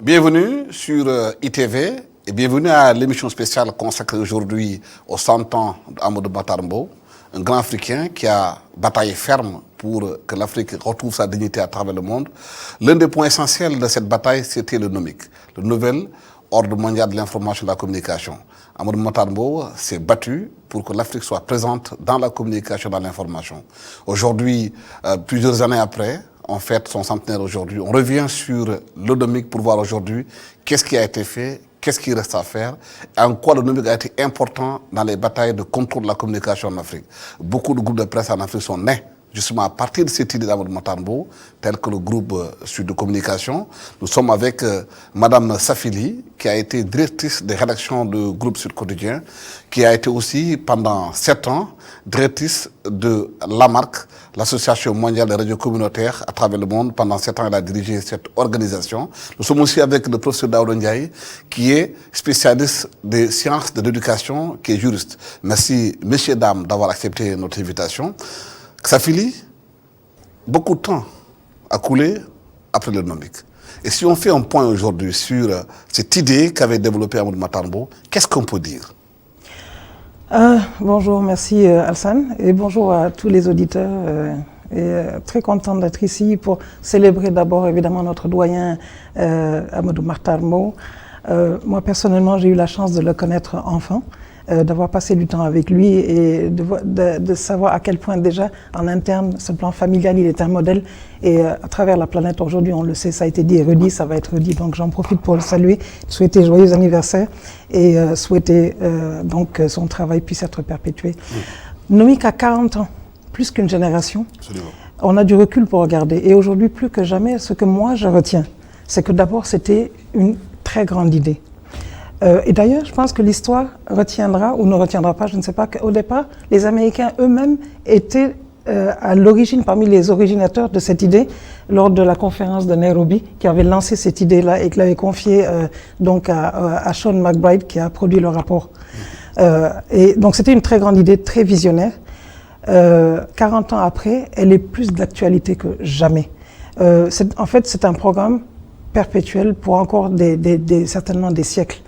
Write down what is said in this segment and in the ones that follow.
Bienvenue sur ITV et bienvenue à l'émission spéciale consacrée aujourd'hui aux 100 ans d'Amadou Mahtar Mbow, un grand Africain qui a bataillé ferme pour que l'Afrique retrouve sa dignité à travers le monde. L'un des points essentiels de cette bataille, c'était le NOMIC, le nouvel ordre mondial de l'information et de la communication. Amadou Mahtar Mbow s'est battu pour que l'Afrique soit présente dans la communication et dans l'information. Aujourd'hui, plusieurs années après, on fête son centenaire aujourd'hui. On revient sur le NOMIC pour voir aujourd'hui qu'est-ce qui a été fait, qu'est-ce qui reste à faire, et en quoi le NOMIC a été important dans les batailles de contrôle de la communication en Afrique. Beaucoup de groupes de presse en Afrique sont nés justement à partir de cette idée d'Amadou Mahtar Mbow, tel que le groupe Sud de Communication. Nous sommes avec Madame Safili, qui a été directrice des rédactions du groupe Sud Quotidien, qui a été aussi pendant 7 ans directrice de l'AMARC, l'Association mondiale des radios communautaires à travers le monde. Pendant 7 ans, elle a dirigé cette organisation. Nous sommes aussi avec le professeur Daouda Ndiaye, qui est spécialiste des sciences de l'éducation, qui est juriste. Merci, messieurs, dames, d'avoir accepté notre invitation. Safili, beaucoup de temps a coulé après le NOMIC. Et si on fait un point aujourd'hui sur cette idée qu'avait développée Amadou Mahtar Mbow, qu'est-ce qu'on peut dire? Bonjour, merci Alsan, et bonjour à tous les auditeurs. Très contente d'être ici pour célébrer d'abord évidemment notre doyen Amadou Mahtar Mbow. Moi personnellement, j'ai eu la chance de le connaître enfant, d'avoir passé du temps avec lui et de savoir à quel point déjà en interne, ce plan familial, il est un modèle. Et à travers la planète aujourd'hui, on le sait, ça a été dit et redit, ça va être redit. Donc j'en profite pour le saluer, souhaiter joyeux anniversaire et souhaiter donc son travail puisse être perpétué. NOMIC a 40 ans, plus qu'une génération. Absolument. On a du recul pour regarder. Et aujourd'hui, plus que jamais, ce que moi je retiens, c'est que d'abord c'était une très grande idée. Et d'ailleurs, je pense que l'histoire retiendra ou ne retiendra pas, je ne sais pas, qu'au départ, les Américains eux-mêmes étaient à l'origine, parmi les originateurs de cette idée, lors de la conférence de Nairobi, qui avait lancé cette idée-là et qui l'avait confiée donc à Sean McBride, qui a produit le rapport. Et donc c'était une très grande idée, très visionnaire. 40 ans après, elle est plus d'actualité que jamais. En fait, c'est un programme perpétuel pour encore certainement des siècles.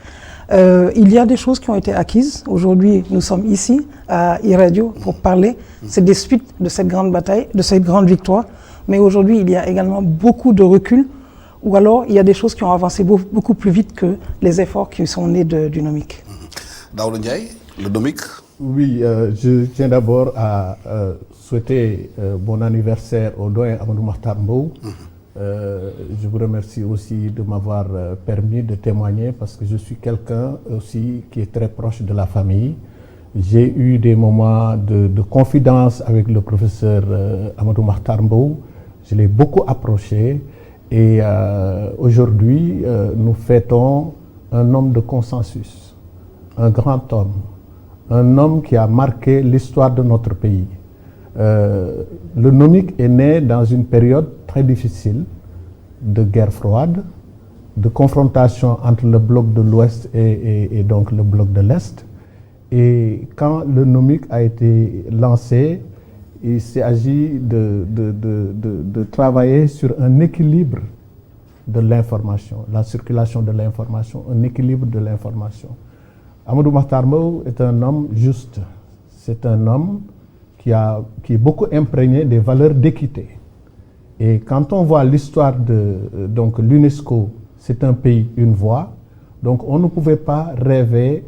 Il y a des choses qui ont été acquises. Aujourd'hui, nous sommes ici à iRadio pour parler. C'est des suites de cette grande bataille, de cette grande victoire. Mais aujourd'hui, il y a également beaucoup de recul, ou alors il y a des choses qui ont avancé beaucoup plus vite que les efforts qui sont nés du NOMIC. Daouda Ndiaye, le NOMIC. Oui, je tiens d'abord à souhaiter bon anniversaire au doyen Amadou Mahtar Mbow. Je vous remercie aussi de m'avoir permis de témoigner parce que je suis quelqu'un aussi qui est très proche de la famille. J'ai eu des moments de confidence avec le professeur Amadou Mahtar Mbow. Je l'ai beaucoup approché et aujourd'hui nous fêtons un homme de consensus, un grand homme, un homme qui a marqué l'histoire de notre pays. Le NOMIC est né dans une période très difficile de guerre froide, de confrontation entre le bloc de l'Ouest et donc le bloc de l'Est. Et quand le NOMIC a été lancé, il s'est agi de travailler sur un équilibre de l'information, la circulation de l'information, un équilibre de l'information. Amadou Mahtar Mbow est un homme juste, c'est un homme qui est beaucoup imprégné des valeurs d'équité. Et quand on voit l'histoire de l'UNESCO, c'est un pays, une voix. Donc on ne pouvait pas rêver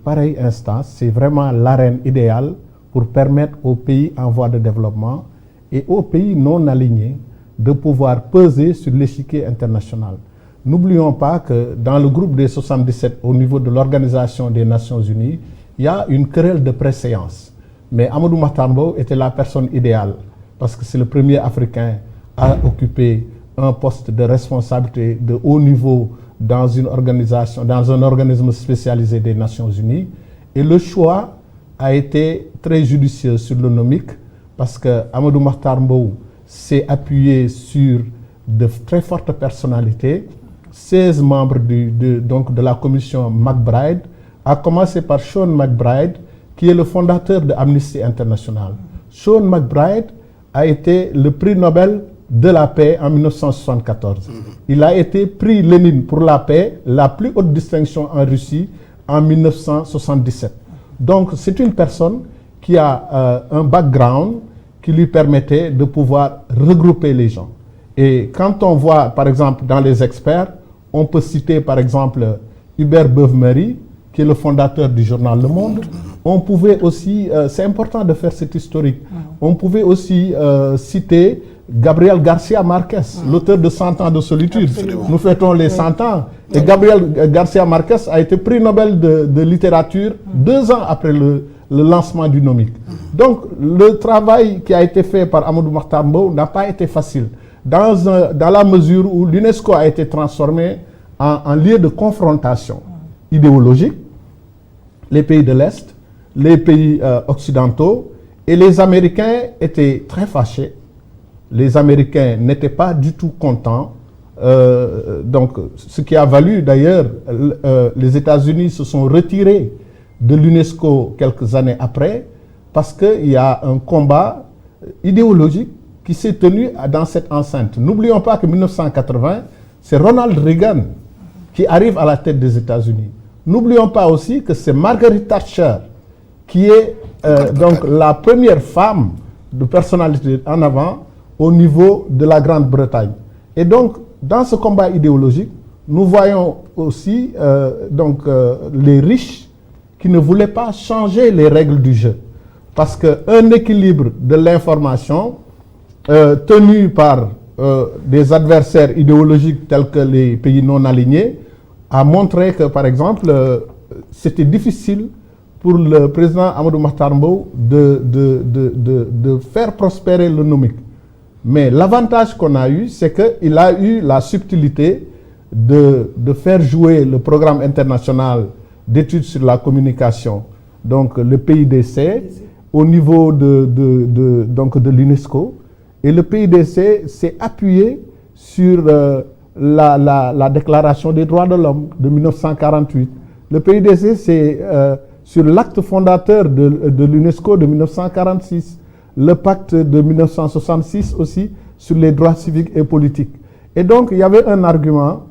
pareille instance. C'est vraiment l'arène idéale pour permettre aux pays en voie de développement et aux pays non alignés de pouvoir peser sur l'échiquier international. N'oublions pas que dans le groupe des 77, au niveau de l'Organisation des Nations Unies, il y a une querelle de préséance. Mais Amadou Mahtar Mbow était la personne idéale parce que c'est le premier Africain à occuper un poste de responsabilité de haut niveau dans une organisation, dans un organisme spécialisé des Nations Unies. Et le choix a été très judicieux sur le NOMIC parce que Amadou Mahtar Mbow s'est appuyé sur de très fortes personnalités, 16 membres de la commission McBride, à commencer par Sean McBride, qui est le fondateur de Amnesty International. Sean McBride a été le prix Nobel de la paix en 1974. il a été prix Lénine pour la paix, la plus haute distinction en Russie, en 1977. Donc c'est une personne qui a un background qui lui permettait de pouvoir regrouper les gens. Et quand on voit, par exemple, dans les experts, on peut citer, par exemple, Hubert Beuve-Méry, qui est le fondateur du journal Le Monde. On pouvait aussi, c'est important de faire cet historique, on pouvait aussi citer Gabriel Garcia Marquez, l'auteur de 100 ans de solitude. Absolument. Nous fêtons les 100 ans. Et Gabriel Garcia Marquez a été prix Nobel de littérature 2 ans après le lancement du Nomic. Donc, le travail qui a été fait par Amadou Mahtar Mbow n'a pas été facile. Dans la mesure où l'UNESCO a été transformé en lieu de confrontation idéologique, les pays de l'Est, les pays occidentaux, et les Américains étaient très fâchés. Les Américains n'étaient pas du tout contents. Donc, ce qui a valu d'ailleurs, les États-Unis se sont retirés de l'UNESCO quelques années après, parce qu'il y a un combat idéologique qui s'est tenu dans cette enceinte. N'oublions pas que 1980, c'est Ronald Reagan qui arrive à la tête des États-Unis. N'oublions pas aussi que c'est Margaret Thatcher qui est donc la première femme de personnalité en avant au niveau de la Grande-Bretagne. Et donc, dans ce combat idéologique, nous voyons aussi les riches qui ne voulaient pas changer les règles du jeu. Parce qu'un équilibre de l'information tenu par des adversaires idéologiques tels que les pays non alignés a montré que, par exemple, c'était difficile pour le président Amadou Mahtar Mbow de faire prospérer le Nomic. Mais l'avantage qu'on a eu, c'est qu'il a eu la subtilité de faire jouer le programme international d'études sur la communication, donc le PIDC, au niveau de l'UNESCO. Et le PIDC s'est appuyé sur la Déclaration des droits de l'homme de 1948. Le PIDC, c'est sur l'acte fondateur de l'UNESCO de 1946. Le pacte de 1966 aussi sur les droits civiques et politiques. Et donc, il y avait un argument,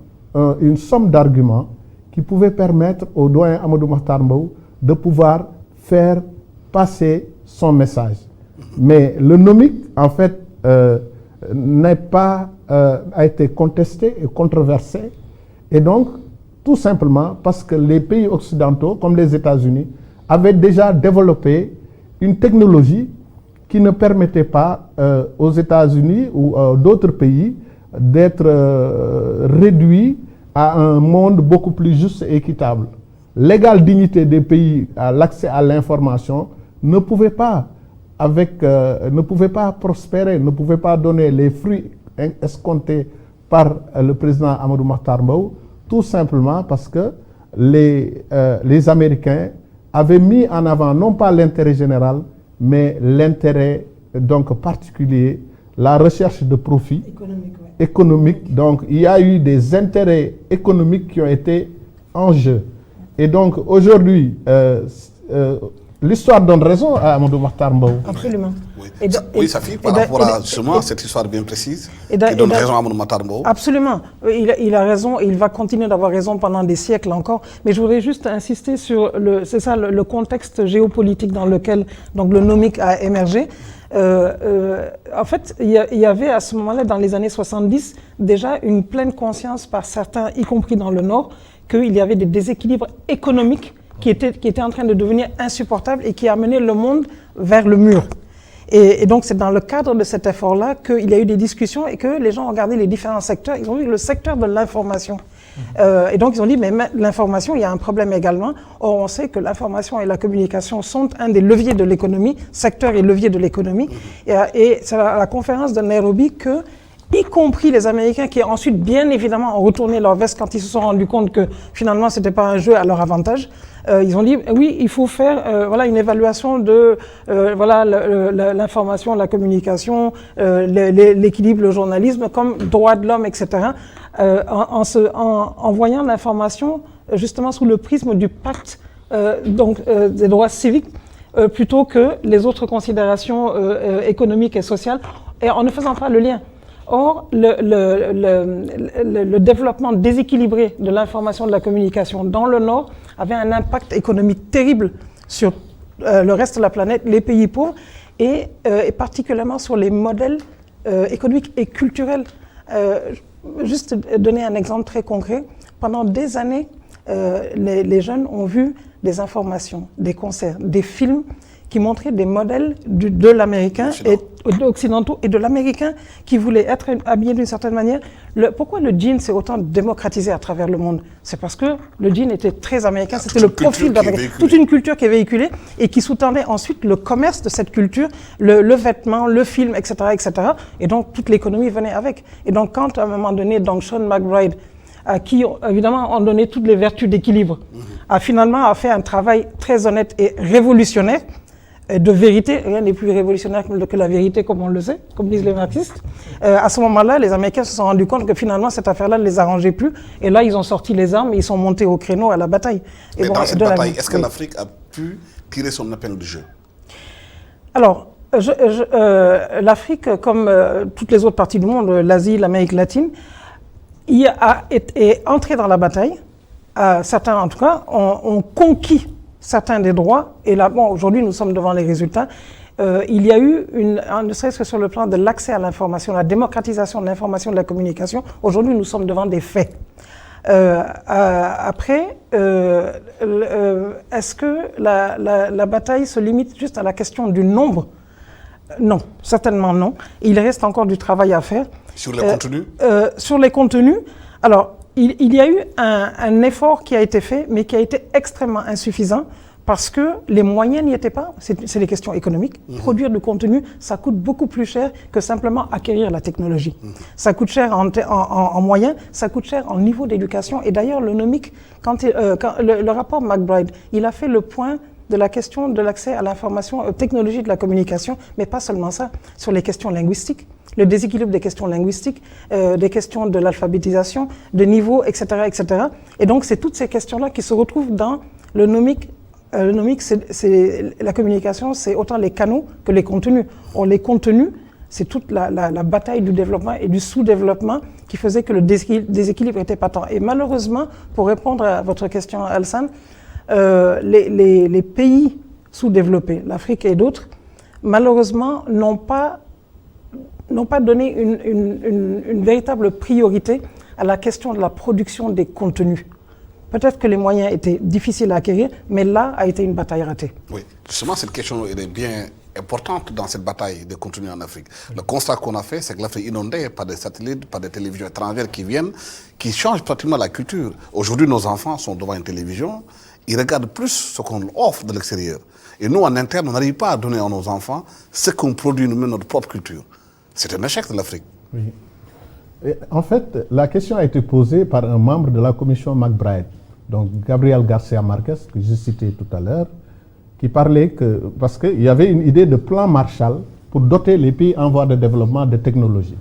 une somme d'arguments qui pouvait permettre au doyen Amadou Mahtar Mbow de pouvoir faire passer son message. Mais le Nomic, en fait, a été contesté et controversé. Et donc, tout simplement parce que les pays occidentaux, comme les États-Unis, avaient déjà développé une technologie qui ne permettait pas aux États-Unis ou d'autres pays d'être réduits à un monde beaucoup plus juste et équitable. L'égale dignité des pays à l'accès à l'information ne pouvait pas prospérer, ne pouvait pas donner les fruits escomptés par le président Amadou Mahtar Mbow, tout simplement parce que les Américains avaient mis en avant non pas l'intérêt général, mais l'intérêt donc particulier, la recherche de profit économique. Donc il y a eu des intérêts économiques qui ont été en jeu. Et donc aujourd'hui, l'histoire donne raison à Amadou Mahtar Mbow. Absolument. Oui, ça fait par rapport à justement cette histoire bien précise qui donne raison à Amadou Mahtar Mbow. Absolument. Il a raison et il va continuer d'avoir raison pendant des siècles encore. Mais je voudrais juste insister sur le contexte géopolitique dans lequel donc, le Nomic a émergé. En fait, il y avait à ce moment-là, dans les années 70, déjà une pleine conscience par certains, y compris dans le Nord, qu'il y avait des déséquilibres économiques qui était en train de devenir insupportable et qui amenait le monde vers le mur. Et donc, c'est dans le cadre de cet effort-là qu'il y a eu des discussions et que les gens ont regardé les différents secteurs. Ils ont vu le secteur de l'information. Et donc, ils ont dit, mais l'information, il y a un problème également. Or, on sait que l'information et la communication sont un des leviers de l'économie, secteur et levier de l'économie. Et c'est à la conférence de Nairobi que, y compris les Américains qui ensuite, bien évidemment, ont retourné leur veste quand ils se sont rendus compte que finalement, ce n'était pas un jeu à leur avantage. Ils ont dit, oui, il faut faire une évaluation de l'information, la communication, l'équilibre, le journalisme, comme droits de l'homme, etc., en voyant l'information justement sous le prisme du pacte des droits civiques, plutôt que les autres considérations économiques et sociales, et en ne faisant pas le lien. Or, le développement déséquilibré de l'information, de la communication dans le Nord avait un impact économique terrible sur le reste de la planète, les pays pauvres, et particulièrement sur les modèles économiques et culturels. Juste donner un exemple très concret. Pendant des années, les jeunes ont vu des informations, des concerts, des films qui montraient des modèles de l'américain et occidentaux et de l'américain qui voulait être habillé d'une certaine manière. Pourquoi le jean s'est autant démocratisé à travers le monde? C'est parce que le jean était très américain, c'était le profil d'américain, toute une culture qui est véhiculée et qui sous-tendait ensuite le commerce de cette culture, le vêtement, le film, etc., etc. Et donc toute l'économie venait avec. Et donc quand à un moment donné, donc Sean McBride, à qui évidemment on donnait toutes les vertus d'équilibre, a finalement fait un travail très honnête et révolutionnaire, de vérité, rien n'est plus révolutionnaire que la vérité, comme on le sait, comme disent les marxistes. À ce moment-là, les Américains se sont rendus compte que finalement, cette affaire-là ne les arrangeait plus. Et là, ils ont sorti les armes et ils sont montés au créneau à la bataille. Mais dans cette bataille, est-ce que l'Afrique a pu tirer son épingle du jeu? Alors, l'Afrique, comme toutes les autres parties du monde, l'Asie, l'Amérique latine, est entrée dans la bataille. Certains, en tout cas, ont conquis certains des droits, et là, bon, aujourd'hui, nous sommes devant les résultats. Il y a eu, ne serait-ce que sur le plan de l'accès à l'information, la démocratisation de l'information et de la communication, aujourd'hui, nous sommes devant des faits. Après, est-ce que la bataille se limite juste à la question du nombre? Non, certainement non. Il reste encore du travail à faire. Sur les contenus? Sur les contenus, alors, il y a eu un effort qui a été fait, mais qui a été extrêmement insuffisant parce que les moyens n'y étaient pas. C'est des questions économiques. Produire du contenu, ça coûte beaucoup plus cher que simplement acquérir la technologie. Ça coûte cher en moyens, ça coûte cher en niveau d'éducation. Et d'ailleurs, le NOMIC, le rapport McBride, il a fait le point de la question de l'accès à l'information, aux technologies de la communication, mais pas seulement ça, sur les questions linguistiques. Le déséquilibre des questions linguistiques, des questions de l'alphabétisation, de niveau, etc., etc. Et donc, c'est toutes ces questions-là qui se retrouvent dans le NOMIC. Le NOMIC, la communication, c'est autant les canaux que les contenus. Or, les contenus, c'est toute la bataille du développement et du sous-développement qui faisait que le déséquilibre était patent. Et malheureusement, pour répondre à votre question, Alsan, les pays sous-développés, l'Afrique et d'autres, malheureusement, n'ont pas donné une véritable priorité à la question de la production des contenus. Peut-être que les moyens étaient difficiles à acquérir, mais là a été une bataille ratée. Oui, justement, cette question elle est bien importante dans cette bataille des contenus en Afrique. Le constat qu'on a fait, c'est que l'Afrique est inondée par des satellites, par des télévisions étrangères qui viennent, qui changent pratiquement la culture. Aujourd'hui, nos enfants sont devant une télévision, ils regardent plus ce qu'on offre de l'extérieur. Et nous, en interne, on n'arrive pas à donner à nos enfants ce qu'on produit nous-mêmes, notre propre culture. C'est un échec de l'Afrique. Oui. Et en fait, la question a été posée par un membre de la commission McBride, donc Gabriel Garcia Marquez, que j'ai cité tout à l'heure, qui parlait parce qu'il y avait une idée de plan Marshall pour doter les pays en voie de développement de technologies.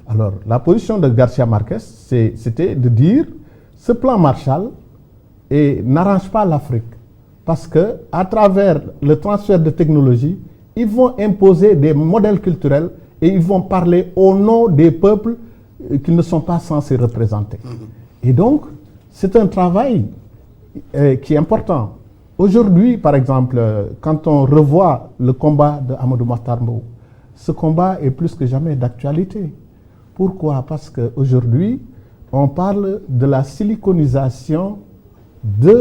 Alors, la position de Garcia Marquez, c'était de dire ce plan Marshall n'arrange pas l'Afrique, parce qu'à travers le transfert de technologies, ils vont imposer des modèles culturels et ils vont parler au nom des peuples qu'ils ne sont pas censés représenter. Et donc, c'est un travail qui est important. Aujourd'hui, par exemple, quand on revoit le combat de Amadou Mahtar Mbow, ce combat est plus que jamais d'actualité. Pourquoi? Parce qu'aujourd'hui, on parle de la siliconisation du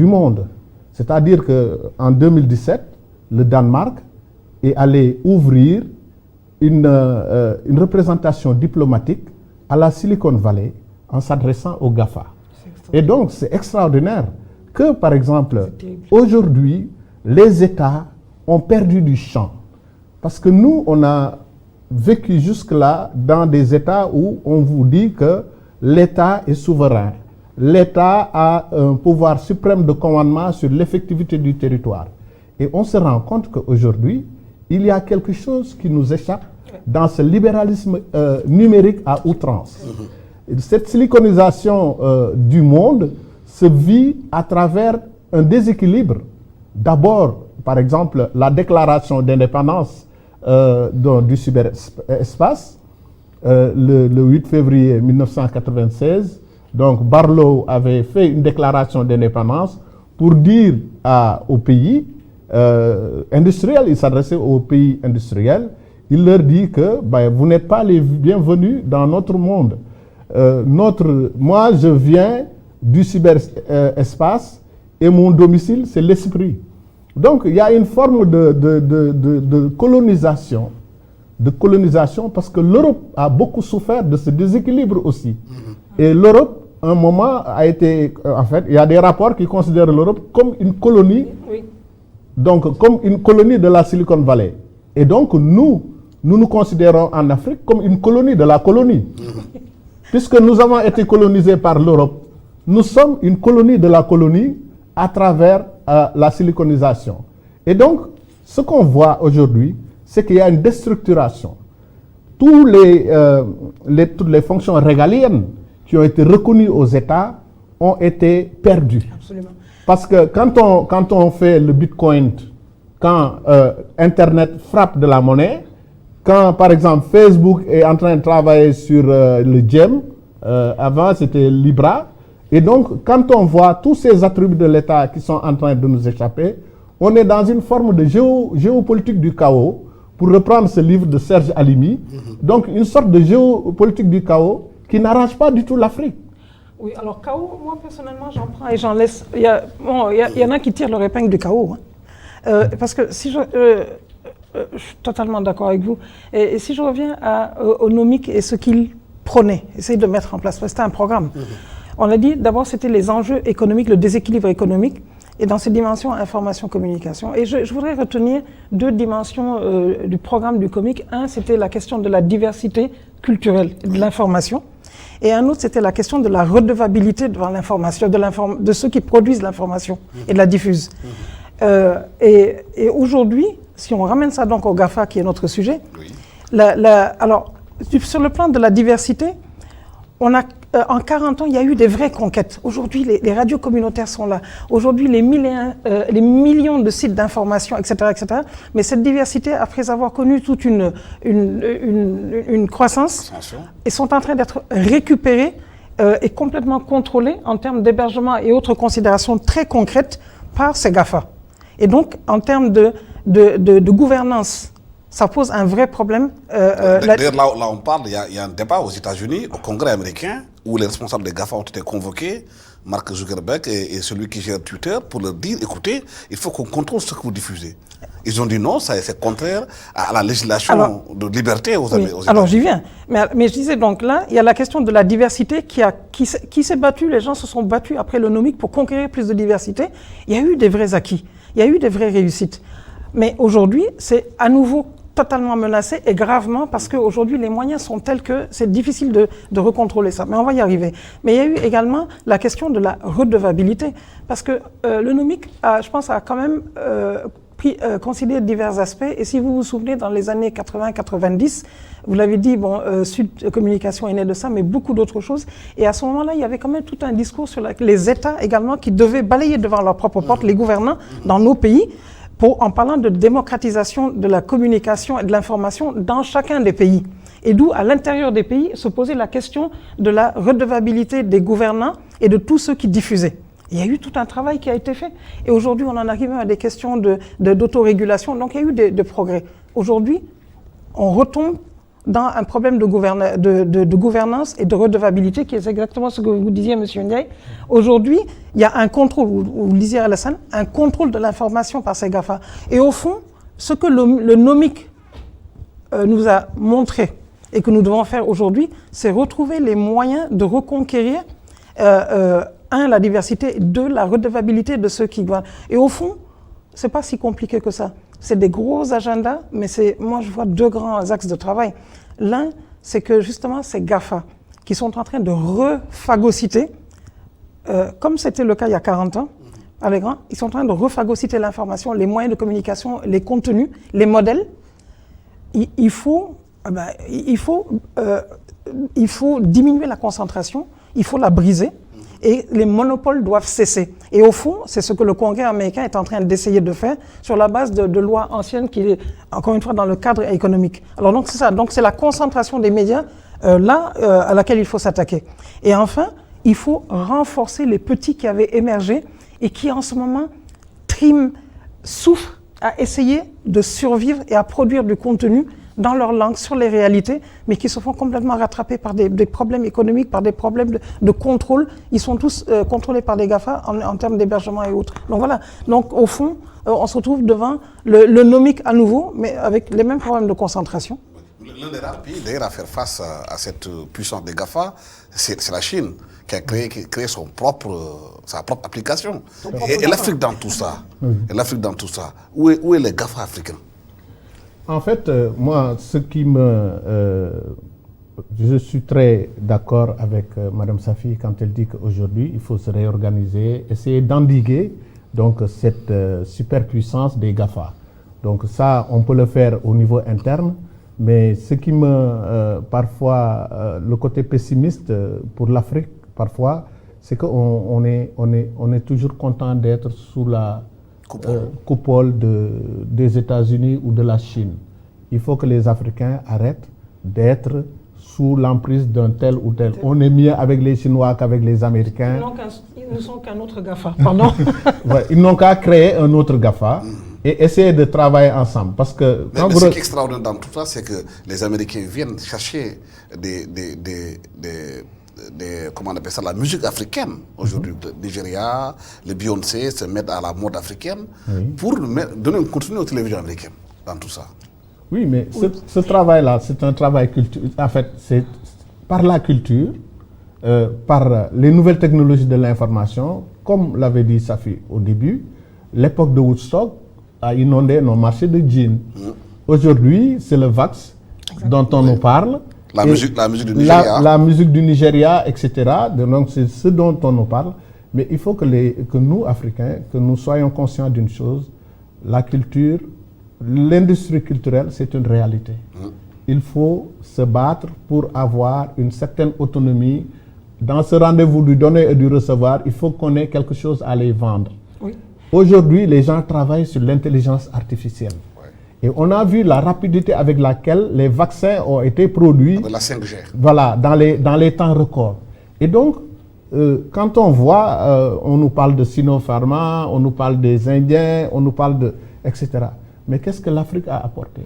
monde. C'est-à-dire qu'en 2017, le Danemark est allé ouvrir une représentation diplomatique à la Silicon Valley en s'adressant aux GAFA. Et donc, c'est extraordinaire que, par exemple, aujourd'hui, les États ont perdu du champ. Parce que nous, on a vécu jusque-là dans des États où on vous dit que l'État est souverain. L'État a un pouvoir suprême de commandement sur l'effectivité du territoire. Et on se rend compte qu'aujourd'hui, il y a quelque chose qui nous échappe dans ce libéralisme numérique à outrance. Cette siliconisation du monde se vit à travers un déséquilibre. D'abord, par exemple, la déclaration d'indépendance du cyberespace. Le 8 février 1996, donc Barlow avait fait une déclaration d'indépendance pour dire aux pays industriels, il s'adressait aux pays industriels, il leur dit que vous n'êtes pas les bienvenus dans notre monde. Moi, je viens du cyberespace et mon domicile, c'est l'esprit. Donc, il y a une forme de colonisation parce que l'Europe a beaucoup souffert de ce déséquilibre aussi. Et l'Europe, à un moment, a été... En fait, il y a des rapports qui considèrent l'Europe comme une colonie, donc comme une colonie de la Silicon Valley. Et donc, nous considérons en Afrique comme une colonie de la colonie. Puisque nous avons été colonisés par l'Europe, nous sommes une colonie de la colonie à travers la siliconisation. Et donc, ce qu'on voit aujourd'hui, c'est qu'il y a une déstructuration. Toutes les fonctions régaliennes qui ont été reconnues aux États ont été perdues. Absolument. Parce que quand on fait le Bitcoin, quand Internet frappe de la monnaie, quand par exemple Facebook est en train de travailler sur le GEM, avant c'était Libra, et donc quand on voit tous ces attributs de l'État qui sont en train de nous échapper, on est dans une forme de géopolitique du chaos, pour reprendre ce livre de Serge Halimi, donc une sorte de géopolitique du chaos qui n'arrange pas du tout l'Afrique. Oui, alors chaos, moi personnellement j'en prends et j'en laisse. Il y en a qui tirent leur épingle du chaos. Parce que si je suis totalement d'accord avec vous. Et si je reviens au Nomic et ce qu'il prônait, essayer de mettre en place, c'était un programme. On l'a dit, d'abord c'était les enjeux économiques, le déséquilibre économique, et dans ces dimensions information-communication. Et je voudrais retenir deux dimensions du programme du Comic. Un, c'était la question de la diversité culturelle de l'information. Et un autre, c'était la question de la redevabilité devant l'information, de ceux qui produisent l'information et la diffusent. Et aujourd'hui, si on ramène ça donc au GAFA, qui est notre sujet, alors, sur le plan de la diversité, on a, en 40 ans, il y a eu des vraies conquêtes. Aujourd'hui, les radios communautaires sont là. Aujourd'hui, les millions de sites d'information, etc., etc. Mais cette diversité, après avoir connu toute une croissance, ils sont en train d'être récupérés et complètement contrôlés en termes d'hébergement et autres considérations très concrètes par ces GAFA. Et donc, en termes de gouvernance, ça pose un vrai problème. D'ailleurs, là on parle, il y a un débat aux États-Unis, au Congrès américain, où les responsables des GAFA ont été convoqués, Mark Zuckerberg et celui qui gère Twitter, pour leur dire, écoutez, il faut qu'on contrôle ce que vous diffusez. Ils ont dit non, c'est contraire à la législation de liberté aux États-Unis. Alors j'y viens. Mais je disais donc là, il y a la question de la diversité qui s'est battue, les gens se sont battus après le Nomic pour conquérir plus de diversité. Il y a eu des vrais acquis, il y a eu des vraies réussites. Mais aujourd'hui, c'est à nouveau totalement menacé et gravement parce qu'aujourd'hui les moyens sont tels que c'est difficile de recontrôler ça. Mais on va y arriver. Mais il y a eu également la question de la redevabilité parce que le Nomic, je pense, a quand même considéré divers aspects. Et si vous vous souvenez, dans les années 80-90, vous l'avez dit, Sud Communication est né de ça, mais beaucoup d'autres choses. Et à ce moment-là, il y avait quand même tout un discours sur les États également qui devaient balayer devant leur propre porte, les gouvernants dans nos pays, en parlant de démocratisation de la communication et de l'information dans chacun des pays. Et d'où, à l'intérieur des pays, se posait la question de la redevabilité des gouvernants et de tous ceux qui diffusaient. Il y a eu tout un travail qui a été fait. Et aujourd'hui, on en arrive à des questions d'autorégulation. Donc, il y a eu des progrès. Aujourd'hui, on retombe dans un problème de gouvernance et de redevabilité, qui est exactement ce que vous disiez, M. Ndiaye. Aujourd'hui, il y a un contrôle, vous le disiez Alassane, un contrôle de l'information par ces GAFA. Et au fond, ce que le Nomic nous a montré et que nous devons faire aujourd'hui, c'est retrouver les moyens de reconquérir, la diversité, deux, la redevabilité de ceux qui gouvernent. Et au fond, c'est pas si compliqué que ça. C'est des gros agendas, mais moi je vois deux grands axes de travail. L'un, c'est que justement ces GAFA qui sont en train de rephagocyter, comme c'était le cas il y a 40 ans, ils sont en train de rephagocyter l'information, les moyens de communication, les contenus, les modèles. Il faut diminuer la concentration, il faut la briser. et les monopoles doivent cesser. Et au fond, c'est ce que le Congrès américain est en train d'essayer de faire sur la base de lois anciennes qui est, encore une fois, dans le cadre économique. Alors donc c'est ça, donc c'est la concentration des médias à laquelle il faut s'attaquer. Et enfin, il faut renforcer les petits qui avaient émergé et qui en ce moment souffrent à essayer de survivre et à produire du contenu dans leur langue, sur les réalités, mais qui se font complètement rattraper par des problèmes économiques, par des problèmes de contrôle. Ils sont tous contrôlés par des GAFA en termes d'hébergement et autres. Donc voilà, donc au fond, on se retrouve devant le nomique à nouveau, mais avec les mêmes problèmes de concentration. L'un des rares pays d'ailleurs à faire face à cette puissance des GAFA, c'est la Chine, qui a créé sa propre application. Et l'Afrique dans tout ça, et l'Afrique dans tout ça, où est les GAFA africains? En fait, moi, ce qui je suis très d'accord avec Madame Safi quand elle dit qu'aujourd'hui, il faut se réorganiser, essayer d'endiguer donc cette superpuissance des GAFA. Donc ça, on peut le faire au niveau interne, mais ce qui parfois, le côté pessimiste pour l'Afrique, parfois, c'est qu'on est toujours content d'être sous la coupole des États-Unis ou de la Chine. Il faut que les Africains arrêtent d'être sous l'emprise d'un tel ou tel. On est mieux avec les Chinois qu'avec les Américains. Ils ne sont qu'un autre GAFA, pardon. Ouais, ils n'ont qu'à créer un autre GAFA et essayer de travailler ensemble. Parce que mais ce qui est extraordinaire dans tout ça, c'est que les Américains viennent chercher comment on appelle ça, la musique africaine aujourd'hui. Le Nigeria, le Beyoncé se mettent à la mode africaine pour donner un contenu aux télévisions américaines dans tout ça. Oui, mais ce travail-là, c'est un travail culturel. En fait, c'est par la culture, par les nouvelles technologies de l'information, comme l'avait dit Safi au début, l'époque de Woodstock a inondé nos marchés de jeans. Aujourd'hui, c'est le Vax dont on nous parle. La musique du Nigeria. La musique du Nigeria, etc. Donc c'est ce dont on nous parle. Mais il faut que nous, Africains, que nous soyons conscients d'une chose. La culture, l'industrie culturelle, c'est une réalité. Il faut se battre pour avoir une certaine autonomie. Dans ce rendez-vous du donner et du recevoir, il faut qu'on ait quelque chose à les vendre. Oui. Aujourd'hui, les gens travaillent sur l'intelligence artificielle. Et on a vu la rapidité avec laquelle les vaccins ont été produits. Avec la 5G. Voilà, dans les temps records. Et donc, quand on voit, on nous parle de Sinopharma, on nous parle des Indiens, on nous parle de... etc. Mais qu'est-ce que l'Afrique a apporté?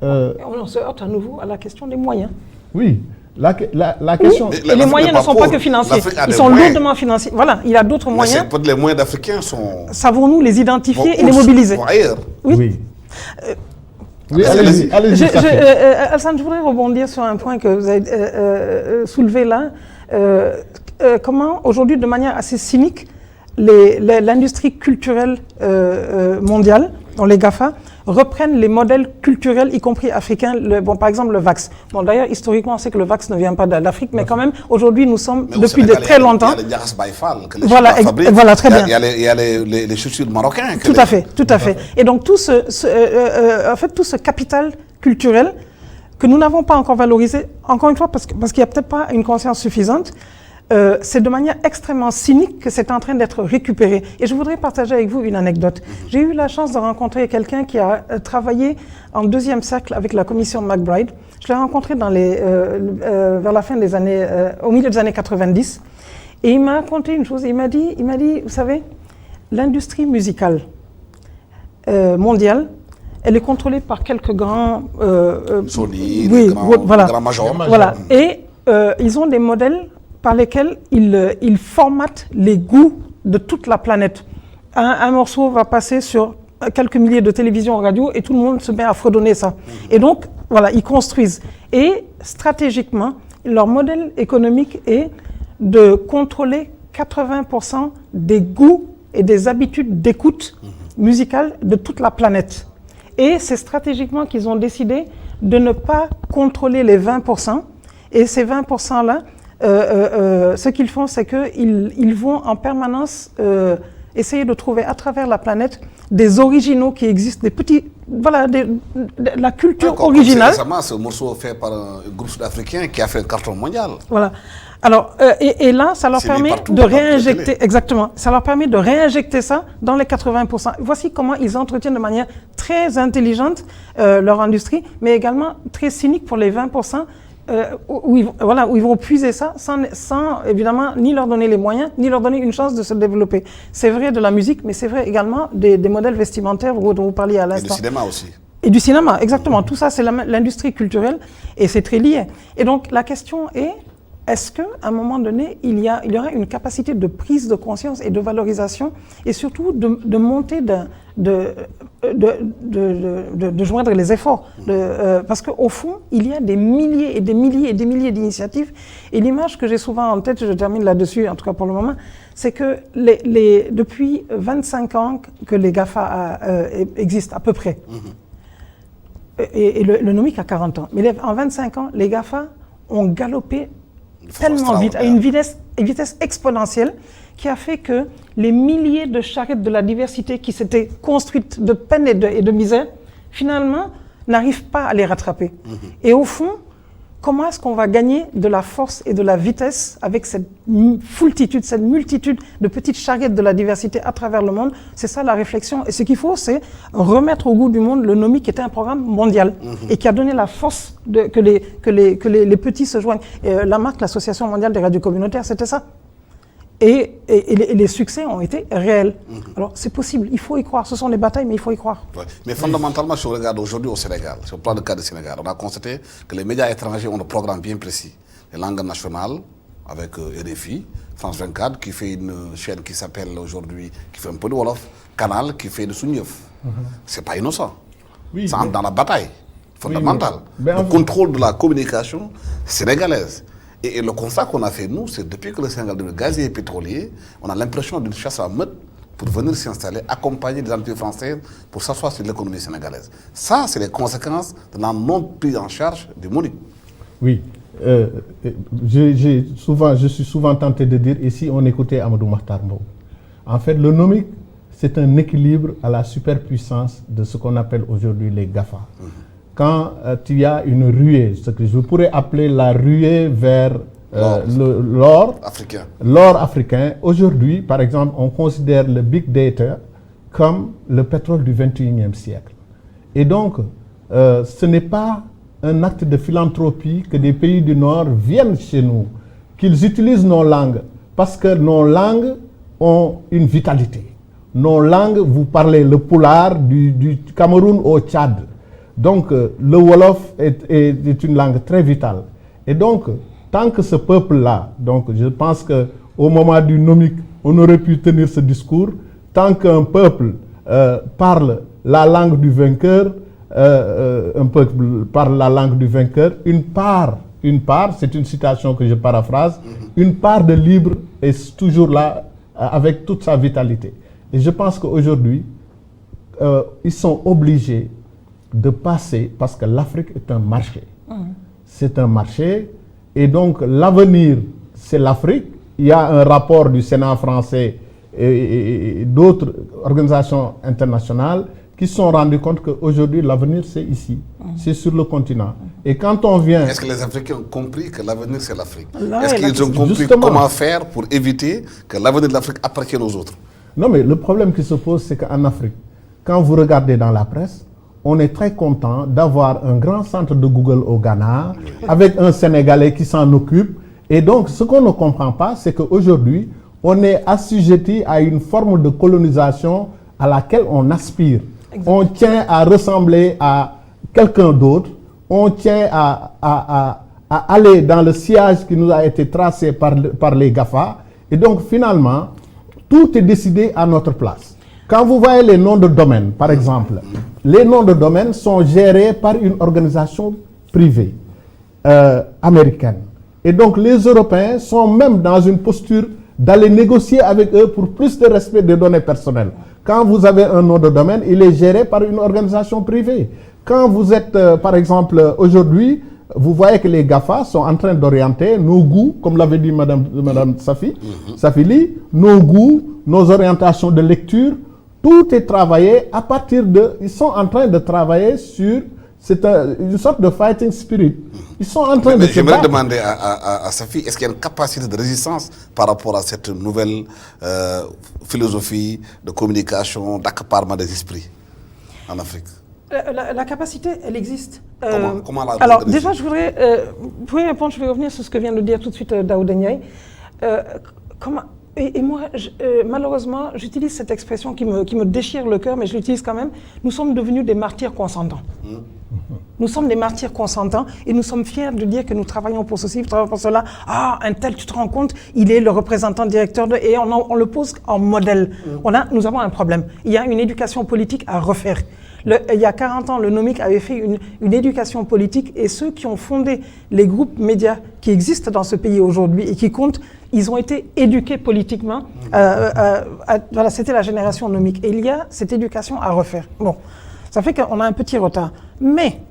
On se heurte à nouveau à la question des moyens. Oui, la question... Et les moyens ne sont pas que financiers, ils sont lourdement financiers. Voilà, il y a d'autres moyens. Les moyens d'Africains sont... Savons-nous les identifier et les mobiliser? Oui. Oui, allez-y. Alassane, je voudrais rebondir sur un point que vous avez soulevé là. Comment, aujourd'hui, de manière assez cynique, l'industrie culturelle mondiale, dans les GAFA, reprennent les modèles culturels, y compris africains, par exemple le Vax. Bon, d'ailleurs, historiquement, on sait que le Vax ne vient pas d'Afrique, mais quand même, aujourd'hui, nous sommes, depuis très longtemps... Il y a les Diaras Baïfal que les voilà, fabriquent. Voilà, très bien. Il y a les chaussures marocains. Tout à fait. Et donc, tout ce capital culturel que nous n'avons pas encore valorisé, encore une fois, parce qu'il n'y a peut-être pas une conscience suffisante, c'est de manière extrêmement cynique que c'est en train d'être récupéré. Et je voudrais partager avec vous une anecdote. J'ai eu la chance de rencontrer quelqu'un qui a travaillé en 2e cercle avec la commission McBride. Je l'ai rencontré vers la fin des années, au milieu des années 90. Et il m'a raconté une chose. Il m'a dit, vous savez, l'industrie musicale mondiale, elle est contrôlée par quelques grands... Sony, grands majors. Voilà. Et ils ont des modèles par lesquels ils formatent les goûts de toute la planète. Un morceau va passer sur quelques milliers de télévisions, radio, et tout le monde se met à fredonner ça. Et donc, voilà, ils construisent. Et stratégiquement, leur modèle économique est de contrôler 80% des goûts et des habitudes d'écoute musicale de toute la planète. Et c'est stratégiquement qu'ils ont décidé de ne pas contrôler les 20%. Et ces 20%-là, ce qu'ils font, c'est qu'ils vont en permanence essayer de trouver à travers la planète des originaux qui existent, des petits, voilà, la culture originale. Récemment, ce morceau fait par un groupe sud-africain qui a fait un carton mondial. Voilà. Alors, et là, ça leur permet de réinjecter, exactement, ça leur permet de réinjecter ça dans les 80%. Voici comment ils entretiennent de manière très intelligente leur industrie, mais également très cynique pour les 20%. Où ils vont puiser ça sans évidemment ni leur donner les moyens, ni leur donner une chance de se développer. C'est vrai de la musique, mais c'est vrai également des modèles vestimentaires dont vous parliez à l'instant. Et du cinéma aussi. Et du cinéma, exactement. Tout ça, c'est l'industrie culturelle et c'est très lié. Et donc, la question est, est-ce qu'à un moment donné, il y aurait une capacité de prise de conscience et de valorisation et surtout de monter de joindre les efforts. Parce qu'au fond, il y a des milliers et des milliers et des milliers d'initiatives. Et l'image que j'ai souvent en tête, je termine là-dessus, en tout cas pour le moment, c'est que depuis 25 ans que les GAFA existent à peu près, et le Nomic a 40 ans, mais en 25 ans, les GAFA ont galopé tellement vite, à une vitesse exponentielle, qui a fait que les milliers de charrettes de la diversité qui s'étaient construites de peine et de misère, finalement, n'arrivent pas à les rattraper. Et au fond, comment est-ce qu'on va gagner de la force et de la vitesse avec cette foultitude, cette multitude de petites charrettes de la diversité à travers le monde? C'est ça la réflexion. Et ce qu'il faut, c'est remettre au goût du monde le NOMI, qui était un programme mondial et qui a donné la force que les petits se joignent. Et la marque, l'Association mondiale des radios communautaires, c'était ça. Et les succès ont été réels. Alors c'est possible, il faut y croire. Ce sont des batailles, mais il faut y croire. Ouais. Mais fondamentalement, si on regarde aujourd'hui au Sénégal, sur le plan de cas du Sénégal, on a constaté que les médias étrangers ont un programme bien précis. Les langues nationales, avec RFI, France 24, qui fait une chaîne qui s'appelle aujourd'hui, qui fait un peu de Wolof, Canal, qui fait de Sounieuf. C'est pas innocent. Oui, ça entre dans la bataille fondamentale. Le contrôle de la communication sénégalaise. Et le constat qu'on a fait, nous, c'est depuis que le Sénégal est devenu gazier et pétrolier, on a l'impression d'une chasse à meute pour venir s'installer, accompagner les entreprises françaises pour s'asseoir sur l'économie sénégalaise. Ça, c'est les conséquences de la non-prise en charge du MONUC. Oui. Je suis souvent tenté de dire, ici, on écoutait Amadou Mahtar Mbow. En fait, le NOMIC, c'est un équilibre à la superpuissance de ce qu'on appelle aujourd'hui les GAFA. Quand il y a une ruée, ce que je pourrais appeler la ruée vers l'or africain. Aujourd'hui, par exemple, on considère le big data comme le pétrole du 21e siècle. Et donc, ce n'est pas un acte de philanthropie que des pays du Nord viennent chez nous, qu'ils utilisent nos langues, parce que nos langues ont une vitalité. Nos langues, vous parlez le Pulaar du Cameroun au Tchad. Donc, le Wolof est une langue très vitale. Et donc, tant que ce peuple-là, donc je pense qu'au moment du Nomic, on aurait pu tenir ce discours, tant qu'un peuple parle la langue du vainqueur, une part, c'est une citation que je paraphrase, une part de libre est toujours là avec toute sa vitalité. Et je pense qu'aujourd'hui, ils sont obligés de passer, parce que l'Afrique est un marché. C'est un marché, et donc l'avenir, c'est l'Afrique. Il y a un rapport du Sénat français et d'autres organisations internationales qui se sont rendus compte qu'aujourd'hui, l'avenir, c'est ici. C'est sur le continent. Et quand on vient... Est-ce que les Africains ont compris que l'avenir, c'est l'Afrique? Est-ce qu'ils ont compris comment faire pour éviter que l'avenir de l'Afrique appartienne aux autres? Non, mais le problème qui se pose, c'est qu'en Afrique, quand vous regardez dans la presse, on est très content d'avoir un grand centre de Google au Ghana, avec un Sénégalais qui s'en occupe. Et donc, ce qu'on ne comprend pas, c'est qu'aujourd'hui, on est assujetti à une forme de colonisation à laquelle on aspire. Exactement. On tient à ressembler à quelqu'un d'autre, on tient à aller dans le sillage qui nous a été tracé par les GAFA. Et donc, finalement, tout est décidé à notre place. Quand vous voyez les noms de domaine, par exemple, les noms de domaine sont gérés par une organisation privée américaine. Et donc les Européens sont même dans une posture d'aller négocier avec eux pour plus de respect des données personnelles. Quand vous avez un nom de domaine, il est géré par une organisation privée. Quand vous êtes, par exemple, aujourd'hui, vous voyez que les GAFA sont en train d'orienter nos goûts, comme l'avait dit Madame Safili, nos goûts nos orientations de lecture, tout est travaillé à partir de... Ils sont en train de travailler sur une sorte de fighting spirit. Ils sont en train de se J'aimerais battre. demander à Safi, est-ce qu'il y a une capacité de résistance par rapport à cette nouvelle philosophie de communication, d'accaparement des esprits en Afrique? La capacité, elle existe. Comment la alors organiser? déjà, je voudrais, pour y répondre, je vais revenir sur ce que vient de dire tout de suite Daouda Ndiaye. Et moi, malheureusement, j'utilise cette expression qui me déchire le cœur, mais je l'utilise quand même. Nous sommes devenus des martyrs consentants. Nous sommes des martyrs consentants et nous sommes fiers de dire que nous travaillons pour ceci, nous travaillons pour cela. Ah, un tel, tu te rends compte, il est le représentant directeur et on le pose en modèle. Nous avons un problème. Il y a une éducation politique à refaire. Il y a 40 ans, le NOMIC avait fait une éducation politique et ceux qui ont fondé les groupes médias qui existent dans ce pays aujourd'hui et qui comptent, ils ont été éduqués politiquement. Voilà, c'était la génération NOMIC. Et il y a cette éducation à refaire. Bon, ça fait qu'on a un petit retard. Mais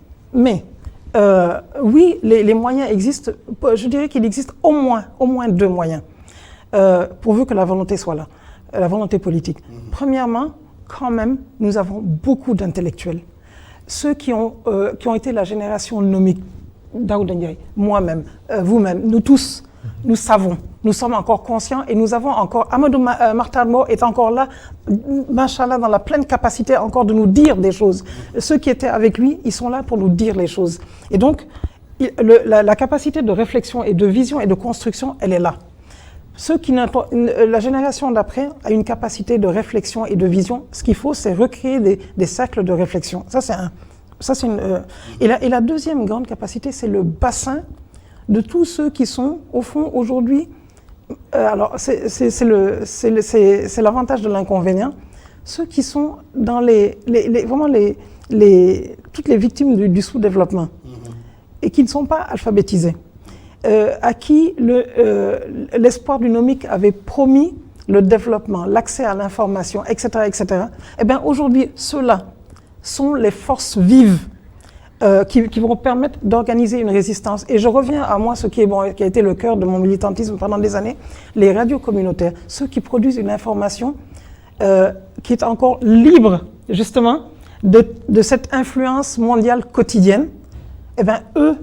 oui, les moyens existent. Je dirais qu'il existe au moins 2 moyens, pourvu que la volonté soit là, la volonté politique. Premièrement, quand même, nous avons beaucoup d'intellectuels. Ceux qui ont été la génération NOMIC, Daouda Ndiaye, moi-même, vous-même, nous tous, nous savons, nous sommes encore conscients et nous avons encore, Amadou Mahtar Mbow est encore là, machallah, dans la pleine capacité encore de nous dire des choses. Ceux qui étaient avec lui, ils sont là pour nous dire les choses. Et donc, la capacité de réflexion et de vision et de construction, elle est là. La génération d'après a une capacité de réflexion et de vision. Ce qu'il faut, c'est recréer des cercles de réflexion. Ça, c'est et la deuxième grande capacité, c'est le bassin de tous ceux qui sont, au fond, aujourd'hui... alors, c'est l'avantage de l'inconvénient. Ceux qui sont dans vraiment toutes les victimes du sous-développement et qui ne sont pas alphabétisés. À qui l'espoir du NOMIC avait promis le développement, l'accès à l'information, etc., etc. Eh bien, aujourd'hui, ceux-là sont les forces vives qui vont permettre d'organiser une résistance. Et je reviens à moi, ce qui a été le cœur de mon militantisme pendant des années, les radios communautaires, ceux qui produisent une information qui est encore libre, justement, de cette influence mondiale quotidienne. Eh bien, eux,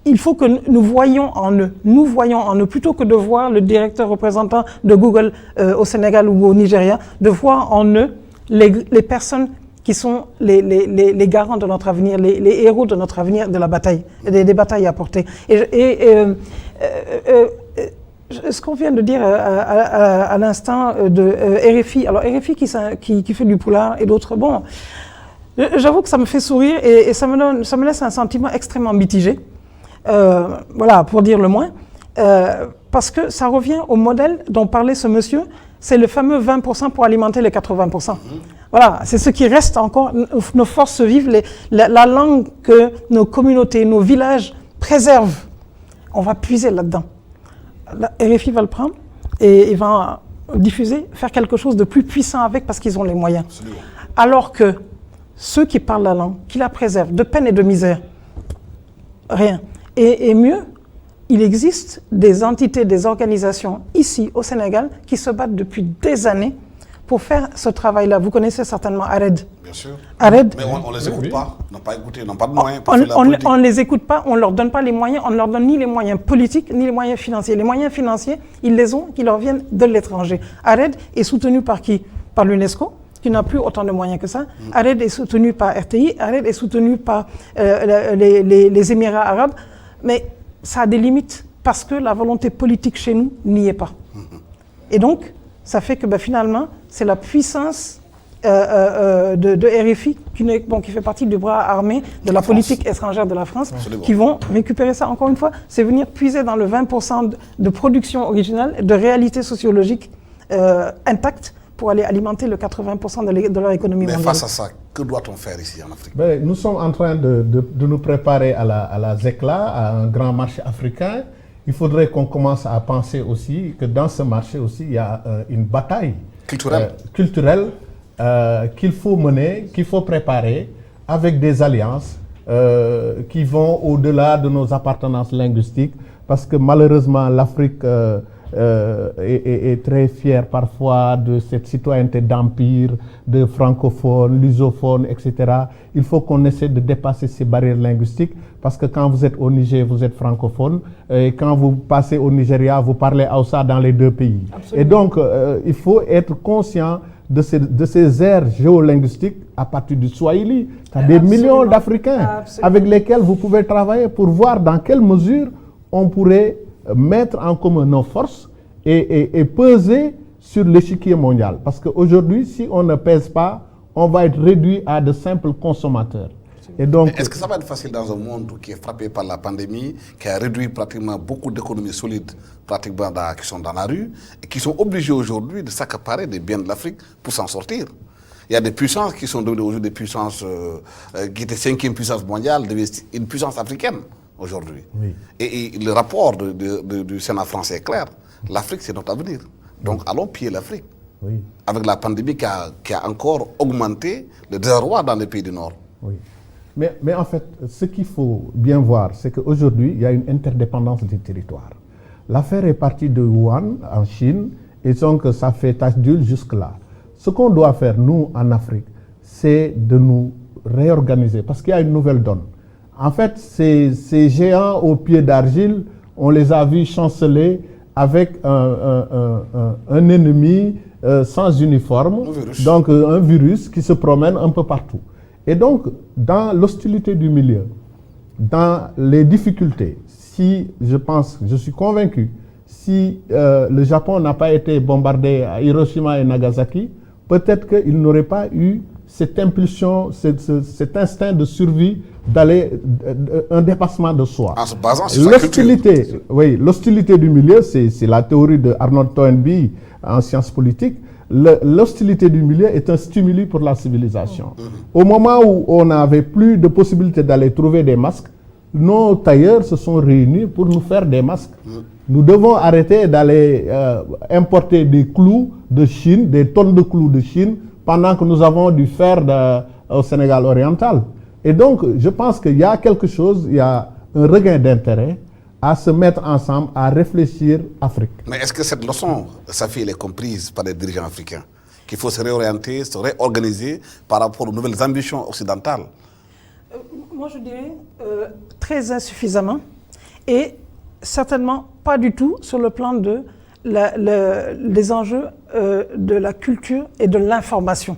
il faut que nous voyions en eux, plutôt que de voir le directeur représentant de Google au Sénégal ou au Nigeria, de voir en eux les personnes qui sont les garants de notre avenir, les héros de notre avenir, de la bataille, des batailles à porter. Ce qu'on vient de dire à l'instant de RFI, alors RFI qui fait du poulard et d'autres, bon, j'avoue que ça me fait sourire et ça me laisse un sentiment extrêmement mitigé. Voilà, pour dire le moins, parce que ça revient au modèle dont parlait ce monsieur, c'est le fameux 20% pour alimenter les 80%. Voilà, c'est ce qui reste encore, nos forces vives, la langue que nos communautés, nos villages préservent. On va puiser là-dedans. RFI va le prendre et il va diffuser, faire quelque chose de plus puissant avec parce qu'ils ont les moyens. Absolument. Alors que ceux qui parlent la langue, qui la préservent, de peine et de misère, rien. Et mieux, il existe des entités, des organisations ici au Sénégal qui se battent depuis des années pour faire ce travail-là. Vous connaissez certainement ARED. Bien sûr. ARED. Mais on ne les écoute pas. On n'a pas écouté, on n'a pas de moyens. On ne les écoute pas, on ne leur donne pas les moyens, on ne leur donne ni les moyens politiques, ni les moyens financiers. Les moyens financiers, ils les ont, qui leur viennent de l'étranger. ARED est soutenu par qui? Par l'UNESCO, qui n'a plus autant de moyens que ça. ARED est soutenu par RTI, ARED est soutenu par les Émirats arabes. Mais ça a des limites parce que la volonté politique chez nous n'y est pas. Et donc, ça fait que finalement, c'est la puissance de RFI qui fait partie du bras armé de la politique étrangère de la France, qui vont récupérer ça. Encore une fois, c'est venir puiser dans le 20% de production originale, de réalité sociologique intacte pour aller alimenter le 80% de leur économie mondiale. Mais face à ça, que doit-on faire ici en Afrique? Nous sommes en train de nous préparer à la ZECLA, à un grand marché africain. Il faudrait qu'on commence à penser aussi que dans ce marché aussi, il y a une bataille culturelle qu'il faut mener, qu'il faut préparer avec des alliances qui vont au-delà de nos appartenances linguistiques, parce que malheureusement l'Afrique est très fière parfois de cette citoyenneté d'empire, de francophone, lusophone, etc. Il faut qu'on essaie de dépasser ces barrières linguistiques parce que quand vous êtes au Niger, vous êtes francophone et quand vous passez au Nigeria, vous parlez Hausa dans les deux pays. Absolument. Et donc, il faut être conscient de ces aires géolinguistiques à partir du Swahili. Il y a des millions d'Africains avec lesquels vous pouvez travailler pour voir dans quelle mesure on pourrait mettre en commun nos forces et peser sur l'échiquier mondial. Parce qu'aujourd'hui, si on ne pèse pas, on va être réduit à de simples consommateurs. Et donc, est-ce que ça va être facile dans un monde qui est frappé par la pandémie, qui a réduit pratiquement beaucoup d'économies solides pratiquement qui sont dans la rue et qui sont obligés aujourd'hui de s'accaparer des biens de l'Afrique pour s'en sortir? Il y a des puissances qui sont devenues aujourd'hui des puissances qui étaient 5e puissance mondiale, une puissance africaine aujourd'hui. Oui. Et le rapport du Sénat français est clair. L'Afrique, c'est notre avenir. Donc allons piller l'Afrique. Oui. Avec la pandémie qui a encore augmenté le désarroi dans les pays du Nord. Oui. Mais en fait, ce qu'il faut bien voir, c'est qu'aujourd'hui, il y a une interdépendance des territoires. L'affaire est partie de Wuhan, en Chine, et donc ça fait tache d'huile jusque-là. Ce qu'on doit faire, nous, en Afrique, c'est de nous réorganiser, parce qu'il y a une nouvelle donne. En fait, ces géants aux pieds d'argile, on les a vus chanceler avec un ennemi sans uniforme, donc un virus qui se promène un peu partout. Et donc, dans l'hostilité du milieu, dans les difficultés, je suis convaincu, si le Japon n'a pas été bombardé à Hiroshima et Nagasaki, peut-être qu'il n'aurait pas eu cette impulsion, cet instinct de survie d'aller un dépassement de soi. En se basant sur sa culture. Oui, l'hostilité du milieu, c'est la théorie de Arnold Toynbee en sciences politiques. L'hostilité du milieu est un stimuli pour la civilisation. Au moment où on n'avait plus de possibilité d'aller trouver des masques, nos tailleurs se sont réunis pour nous faire des masques. Nous devons arrêter d'aller importer des clous de Chine, des tonnes de clous de Chine, pendant que nous avons du fer au Sénégal oriental. Et donc, je pense qu'il y a quelque chose, il y a un regain d'intérêt à se mettre ensemble, à réfléchir Afrique. Mais est-ce que cette leçon, Safi, elle est comprise par les dirigeants africains? Qu'il faut se réorienter, se réorganiser par rapport aux nouvelles ambitions occidentales? Moi, je dirais très insuffisamment et certainement pas du tout sur le plan des enjeux de la culture et de l'information.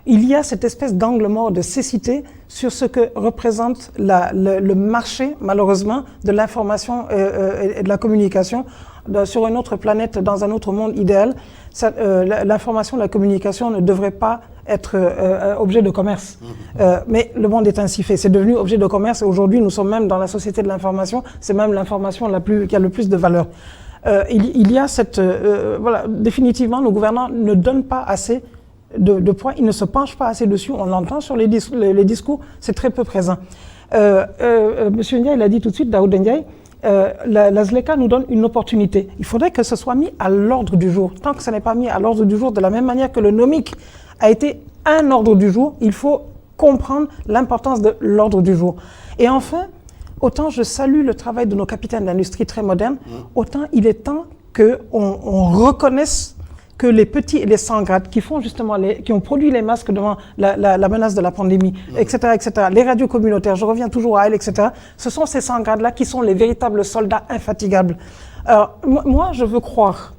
Il y a cette espèce d'angle mort, de cécité sur ce que représente le marché, malheureusement, de l'information et de la communication sur une autre planète, dans un autre monde idéal. L'information, la communication ne devrait pas être objet de commerce. Mais le monde est ainsi fait. C'est devenu objet de commerce et aujourd'hui, nous sommes même dans la société de l'information. C'est même l'information qui a le plus de valeur. Il y a voilà, définitivement, nos gouvernants ne donnent pas assez de points, ils ne se penchent pas assez dessus, on l'entend sur les discours, c'est très peu présent. Monsieur Ndiaye l'a dit tout de suite, Daoud Ndiaye, la ZLECA nous donne une opportunité. Il faudrait que ce soit mis à l'ordre du jour. Tant que ce n'est pas mis à l'ordre du jour, de la même manière que le NOMIC a été un ordre du jour, il faut comprendre l'importance de l'ordre du jour. Et enfin, autant je salue le travail de nos capitaines d'industrie très modernes, autant il est temps qu'on reconnaisse que les petits et les sans-grades qui font justement qui ont produit les masques devant la menace de la pandémie, etc., les radios communautaires, je reviens toujours à elles, etc., ce sont ces sans-grades-là qui sont les véritables soldats infatigables. Alors, moi, je veux croire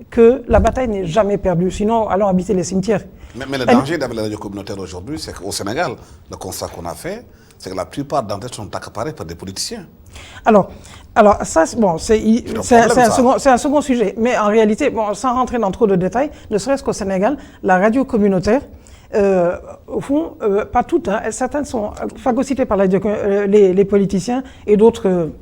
que la bataille n'est jamais perdue, sinon allons habiter les cimetières. Mais le danger d'avoir les radios communautaires aujourd'hui, c'est qu'au Sénégal, le constat qu'on a fait, c'est que la plupart d'entre elles sont accaparées par des politiciens. Alors ça, bon, c'est un second sujet. Mais en réalité, bon, sans rentrer dans trop de détails, ne serait-ce qu'au Sénégal, la radio communautaire, au fond, pas toutes, hein, certaines sont phagocytées par les politiciens et d'autres,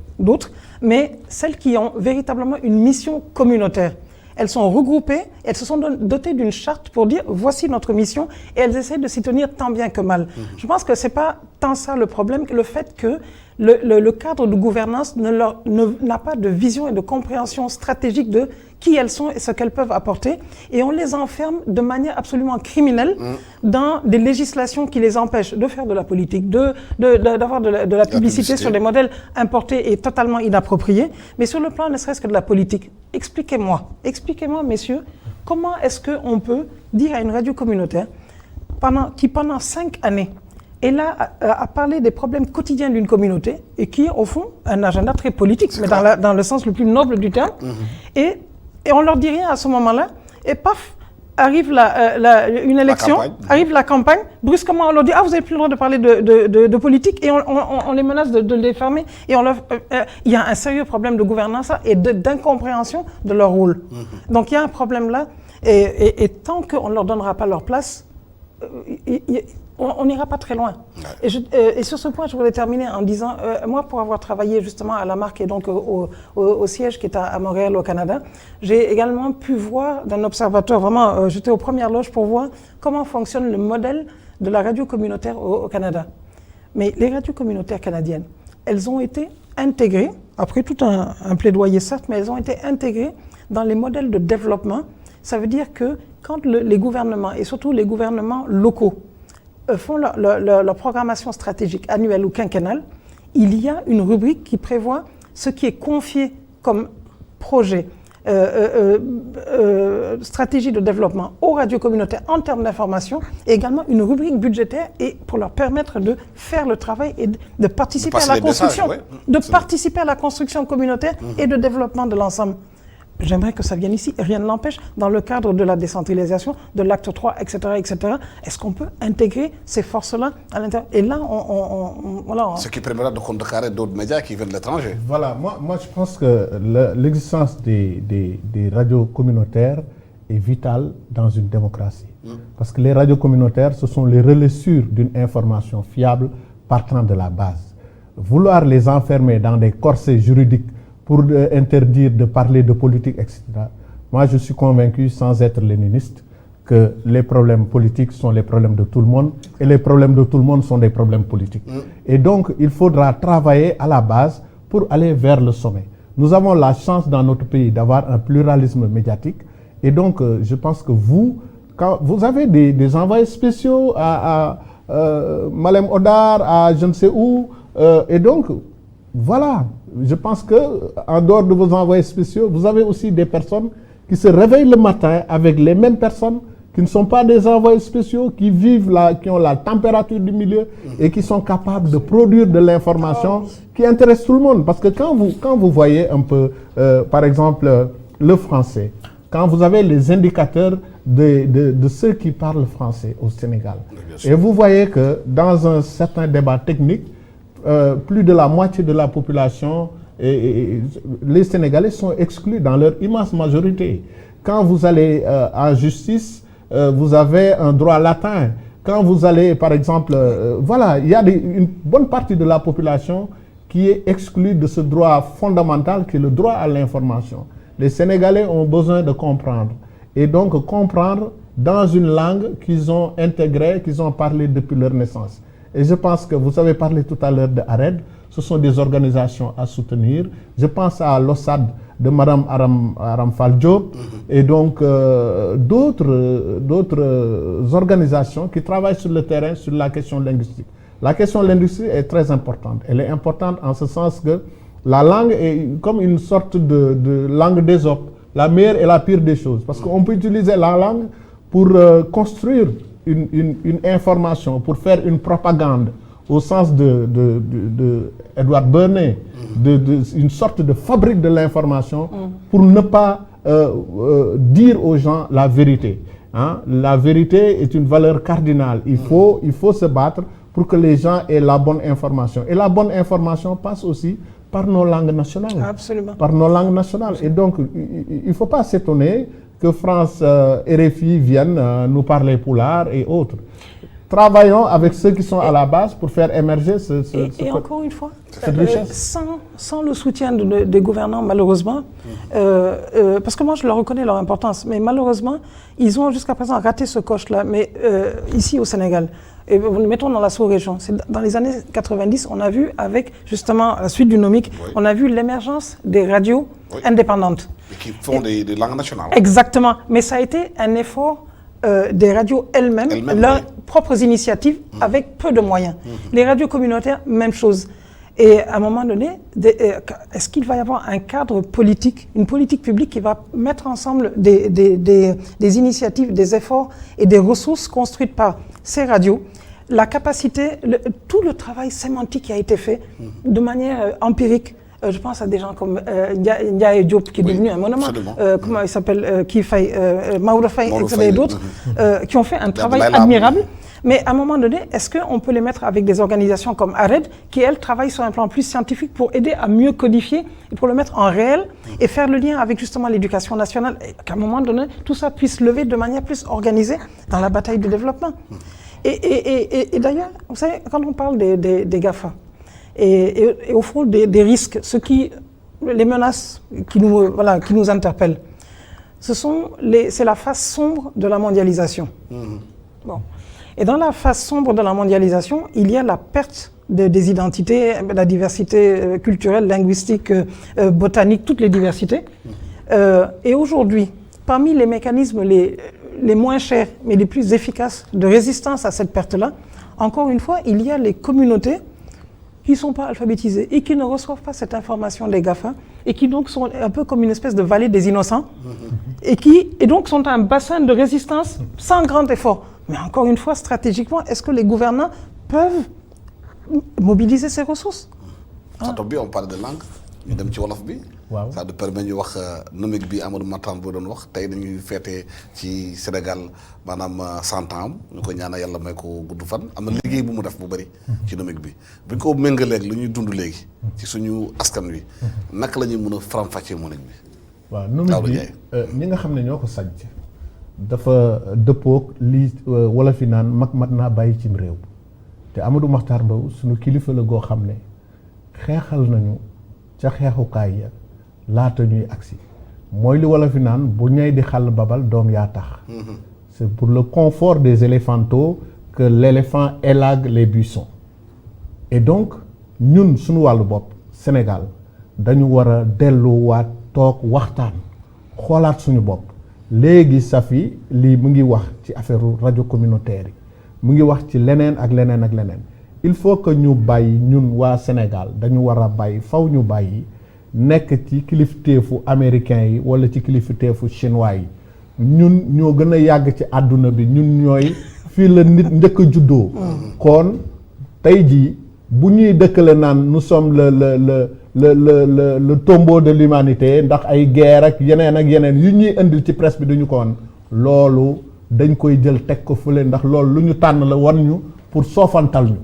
mais celles qui ont véritablement une mission communautaire. Elles sont regroupées, elles se sont dotées d'une charte pour dire voici notre mission et elles essaient de s'y tenir tant bien que mal. Je pense que ce n'est pas tant ça le problème que le fait que le cadre de gouvernance n'a pas de vision et de compréhension stratégique de qui elles sont et ce qu'elles peuvent apporter, et on les enferme de manière absolument criminelle dans des législations qui les empêchent de faire de la politique, d'avoir de la publicité sur des modèles importés et totalement inappropriés, mais sur le plan ne serait-ce que de la politique. Expliquez-moi, messieurs, comment est-ce qu'on peut dire à une radio communautaire qui pendant 5 années est là à parler des problèmes quotidiens d'une communauté et qui est au fond un agenda très politique, mais dans le sens le plus noble du terme, et on leur dit rien à ce moment-là, et paf, arrive une élection, arrive la campagne, brusquement on leur dit « Ah, vous n'avez plus le droit de parler de politique » et on les menace de les fermer. Et il y a un sérieux problème de gouvernance et d'incompréhension de leur rôle. Donc il y a un problème là, et tant qu'on ne leur donnera pas leur place, on n'ira pas très loin. Et sur ce point, je voulais terminer en disant, moi, pour avoir travaillé justement à la marque et donc au siège qui est à Montréal, au Canada, j'ai également pu voir d'un observateur, vraiment, j'étais aux premières loges pour voir comment fonctionne le modèle de la radio communautaire au Canada. Mais les radios communautaires canadiennes, elles ont été intégrées, après tout un plaidoyer certes, mais elles ont été intégrées dans les modèles de développement. Ça veut dire que quand les gouvernements, et surtout les gouvernements locaux, font leur programmation stratégique annuelle ou quinquennale, il y a une rubrique qui prévoit ce qui est confié comme projet, stratégie de développement aux radios communautaires en termes d'information, et également une rubrique budgétaire et pour leur permettre de faire le travail et de participer à la construction, participer à la construction communautaire et de développement de l'ensemble. J'aimerais que ça vienne ici, rien ne l'empêche, dans le cadre de la décentralisation, de l'acte 3, etc., etc. Est-ce qu'on peut intégrer ces forces-là à l'intérieur? Et là, Ce qui permettra de contrecarrer d'autres médias qui viennent de l'étranger. Voilà, moi je pense que l'existence des radios communautaires est vitale dans une démocratie. Parce que les radios communautaires, ce sont les relais sûrs d'une information fiable partant de la base. Vouloir les enfermer dans des corsets juridiques pour interdire de parler de politique, etc. Moi, je suis convaincu, sans être léniniste, que les problèmes politiques sont les problèmes de tout le monde et les problèmes de tout le monde sont des problèmes politiques. Et donc, il faudra travailler à la base pour aller vers le sommet. Nous avons la chance dans notre pays d'avoir un pluralisme médiatique et donc, je pense que quand vous avez des envoyés spéciaux à Malem Odar, à je ne sais où, et donc, voilà, je pense qu'en dehors de vos envoyés spéciaux, vous avez aussi des personnes qui se réveillent le matin avec les mêmes personnes, qui ne sont pas des envoyés spéciaux, qui vivent qui ont la température du milieu et qui sont capables de produire de l'information qui intéresse tout le monde. Parce que quand vous voyez un peu, par exemple, le français, quand vous avez les indicateurs de ceux qui parlent français au Sénégal, et vous voyez que dans un certain débat technique, plus de la moitié de la population, les Sénégalais sont exclus dans leur immense majorité. Quand vous allez en justice, vous avez un droit latin. Quand vous allez, par exemple, voilà, il y a une bonne partie de la population qui est exclue de ce droit fondamental qui est le droit à l'information. Les Sénégalais ont besoin de comprendre. Et donc comprendre dans une langue qu'ils ont intégrée, qu'ils ont parlé depuis leur naissance. Et je pense que vous avez parlé tout à l'heure de ARED, ce sont des organisations à soutenir. Je pense à l'OSAD de Mme Aram Fall Diop et donc d'autres organisations qui travaillent sur le terrain sur la question linguistique. La question linguistique est très importante. Elle est importante en ce sens que la langue est comme une sorte de langue d'Ésope, la meilleure et la pire des choses. Parce qu'on peut utiliser la langue pour construire une information, pour faire une propagande au sens de Edward Bernays, une sorte de fabrique de l'information pour ne pas dire aux gens la vérité. Hein? La vérité est une valeur cardinale. Il faut se battre pour que les gens aient la bonne information. Et la bonne information passe aussi par nos langues nationales. Absolument. Par nos langues nationales. Et donc, il ne faut pas s'étonner que France RFI viennent nous parler poulard et autres. Travaillons avec ceux qui sont à la base pour faire émerger et encore une fois, cette richesse. Sans le soutien des gouvernants, malheureusement, parce que moi je leur reconnais leur importance, mais malheureusement, ils ont jusqu'à présent raté ce coche-là. Mais ici au Sénégal, et mettons dans la sous-région. Dans les années 90, on a vu, avec justement la suite du Nomic, on a vu l'émergence des radios indépendantes. Et qui font des langues nationales. Exactement. Mais ça a été un effort des radios elles-mêmes, leurs propres initiatives, avec peu de moyens. Les radios communautaires, même chose. Et à un moment donné, est-ce qu'il va y avoir un cadre politique, une politique publique qui va mettre ensemble des initiatives, des efforts et des ressources construites par ces radios, la capacité, tout le travail sémantique qui a été fait de manière empirique. Je pense à des gens comme Ndiaye Diop, qui est devenu un monument, comment il s'appelle, Maodo Faye et d'autres, qui ont fait un travail admirable. Mais à un moment donné, est-ce qu'on peut les mettre avec des organisations comme ARED, qui, elles, travaillent sur un plan plus scientifique pour aider à mieux codifier et pour le mettre en réel et faire le lien avec justement l'éducation nationale, et qu'à un moment donné, tout ça puisse lever de manière plus organisée dans la bataille du développement. Et d'ailleurs, vous savez, quand on parle des GAFA, et au fond des risques, les menaces qui nous interpellent, c'est la face sombre de la mondialisation. Bon. Et dans la face sombre de la mondialisation, il y a la perte des identités, la diversité culturelle, linguistique, botanique, toutes les diversités. Et aujourd'hui, parmi les mécanismes les moins chers, mais les plus efficaces de résistance à cette perte-là, encore une fois, il y a les communautés qui ne sont pas alphabétisées et qui ne reçoivent pas cette information des GAFA et qui donc sont un peu comme une espèce de vallée des innocents et donc sont un bassin de résistance sans grand effort. Mais encore une fois, stratégiquement, est-ce que les gouvernants peuvent mobiliser ces ressources? Ça tombe bien, on parle de langue. Ñu dem ci wolof bi. waaw ça nous permet ñu wax Nomic bi Amadou Mahtar Mbow doon wax tey dañuy feete ci Sénégal maanaam 100 ans ñu ko ñaanal yàlla may ko gudd fan am na liggéey bu mu def bu bëri ci Nomic bi bu ñu ko méngaleeg lu ñuy dund léegi ci suñu askan wi naka la ñuy mën a faram-fàccee Nomic bi. waaw Nomic bi ñi nga xam ne ñoo ko sànc dafa dëppoog li wala fi naan mag mat naa bàyyi cim réew te Amadou Mahtar Mbow suñu kilifa la goo xam ne xeexal nañu ca xeexukaay ya laata ñuy agsi mooy li wala fi naan bu ñay di xàll babal doom yaa tax c'est pour le confort des éléphanteaux que l'éléphant élague les buissons et donc ñun suñu wàllu bopp Sénégal dañu war a delluwaat toog waxtaan xoolaat suñu bopp léegi Safi lii mu ngi wax ci affaire rajo communautaire yi mu ngi wax ci leneen ak leneen ak leneen il faut que ñu bàyyi ñun waa Sénégal dañu war a bàyyi faw ñu bàyyi nekk ci kilifteefu américain yi wala ci kilifteefu chinois yi ñun ñoo gën a yàgg ci àdduna bi ñun ñooy fii la nit njëkk a juddoo kon tey jii bu ñuy dëkkale naan nous sommes le tombeau de l'humanité ndax ay guerre ak yeneen yu ñuy indil ci presse bi duñu ko won loolu dañ koy jël teg ko fële ndax loolu lu ñu tànn la wan ñu pour soofantal ñu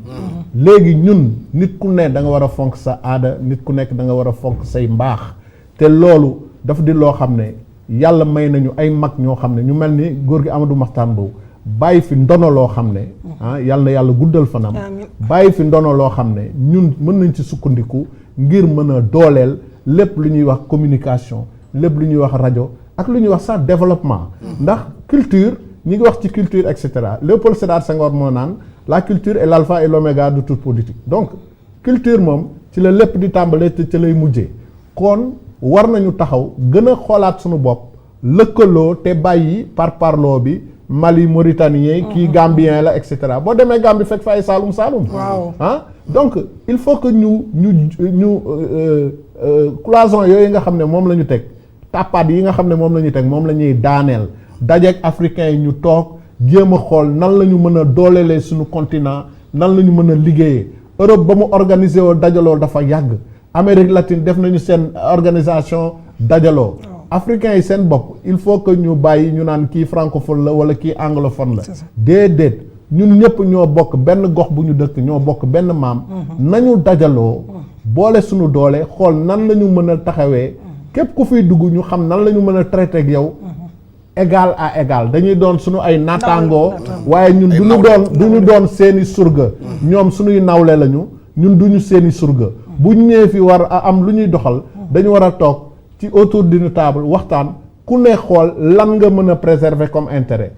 léegi ñun nit ku ne da nga war a fonk sa aada nit ku nekk da nga war a fonk say mbaax te loolu dafa di loo xam ne yàlla may nañu ay mag ñoo xam ne ñu mel ni góor gi Amadou Mahtar Mbow bàyyi fi ndono loo xam ne yàlla na yàlla guddal fanam bàyyi fi ndono loo xam ne ñun mën nañ ci sukkandiku ngir mën a dooleel lépp lu ñuy wax communication lépp lu ñuy wax rajo ak lu ñuy wax sax développement ndax culture ñi ngi wax ci culture et cetera Léopold Sédar Senghor moo naan la culture est l'alpha et l'oméga de toute politique donc culture moom ci la lépp di tàmbalee te ci lay mujjee kon war nañu taxaw gën a xoolaat suñu bopp lëkkaloo te bàyyi parloo bi Mali Mauritanien kii Gambien la et cetera boo demee Gambie fekk fa ay Saalum donc il faut que ñu cloison yooyu nga xam ne moom la ñu teg tàppaat yi nga xam ne moom la ñu teg moom la ñuy daaneel dajeek africains yi ñu toog jéem a xool nan la ñu mën a doolelee suñu continent nan la ñu mën a liggéeyee Europe ba mu organisé woo dajaloo dafa yàgg Amérique latine def nañu seen organisation dajaloo africains yi seen bopp il faut que ñu bàyyi ñu naan kii francophone la wala kii anglophone la déedéet ñun ñëpp ñoo bokk benn gox bu ñu dëkk ñoo bokk benn maam nañu dajaloo boole suñu doole xool nan la ñu mën a taxawee képp ku fiy dugg ñu xam nan la ñu mën a traité ak yow égal à égal dañuy doon suñu ay naataangoo waaye ñun duñu doon seeni surga ñoom suñuy nawle lañu ñun duñu seeni surga bu ñu ñëwee fi war a am lu ñuy doxal dañu war a toog ci autour d'une table waxtaan ku ne xool lan nga mën a préserver comme intérêt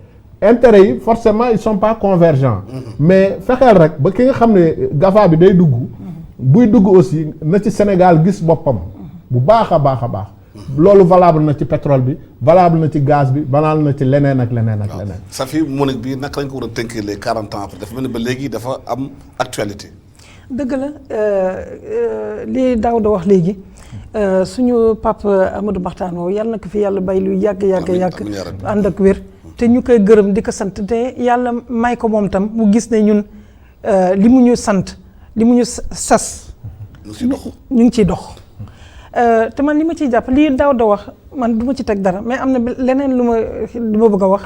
intérêt yi forcément ils sont pas convergents. mais fexeel rek ba ki nga xam ne GAFA bi day dugg. buy dugg aussi na ci Sénégal gis boppam. bu baax a baax a baax. loolu valable na ci pétrole bi valable na ci gaz bi valable na ci leneen ak leneen ak leneen. Safi Monique bi naka lañ ko war a tënkee les 40 ans après dafa mel ni ba léegi dafa am actualité. dëgg la li Daouda wax léegi suñu papa Amadou Mahtar Mbow yàlla na ko fi yàlla bay lu yàgg ànd ak wér. te ñu koy gërëm di ko sant te yàlla may ko moom tam mu gis ne ñun li mu ñu sant li mu ñu sas. ñu ngi ciy dox. te man li ma ciy jàpp lii Daouda wax man du ma ci teg dara mais am na leneen lu ma bëgg a wax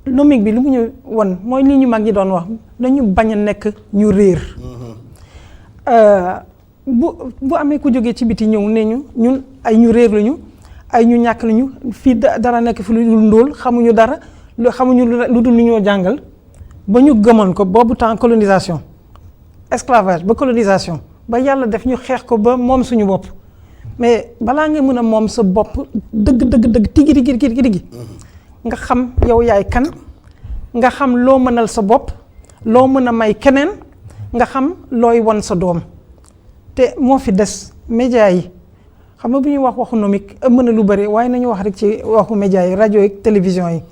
nomique bi li mu ñu won mooy li ñu mag ñi doon wax dañu bañ a nekk ñu réer. bu amee ku jógee ci biti ñëw ne ñun ay ñu réer lañu ay ñu ñàkk lañu fii dara nekk fi lu dul ndóol xamuñu dara xamuñu lu dul lu ñoo jàngal ba ñu gëmoon ko boobu temps colonisation esclavage ba colonisation. ba yàlla def ñu xeex ko ba moom suñu bopp mais balaa nga mën a moom sa bopp dëgg tigi nga xam yow yaay kan nga xam loo mënal sa bopp loo mën a may keneen nga xam looy won sa doom te moo fi des média yi xam nga bu ñuy wax waxu nomique mën na lu bëri waaye nañu wax rek ci waxu média yi rajo yi télévision yi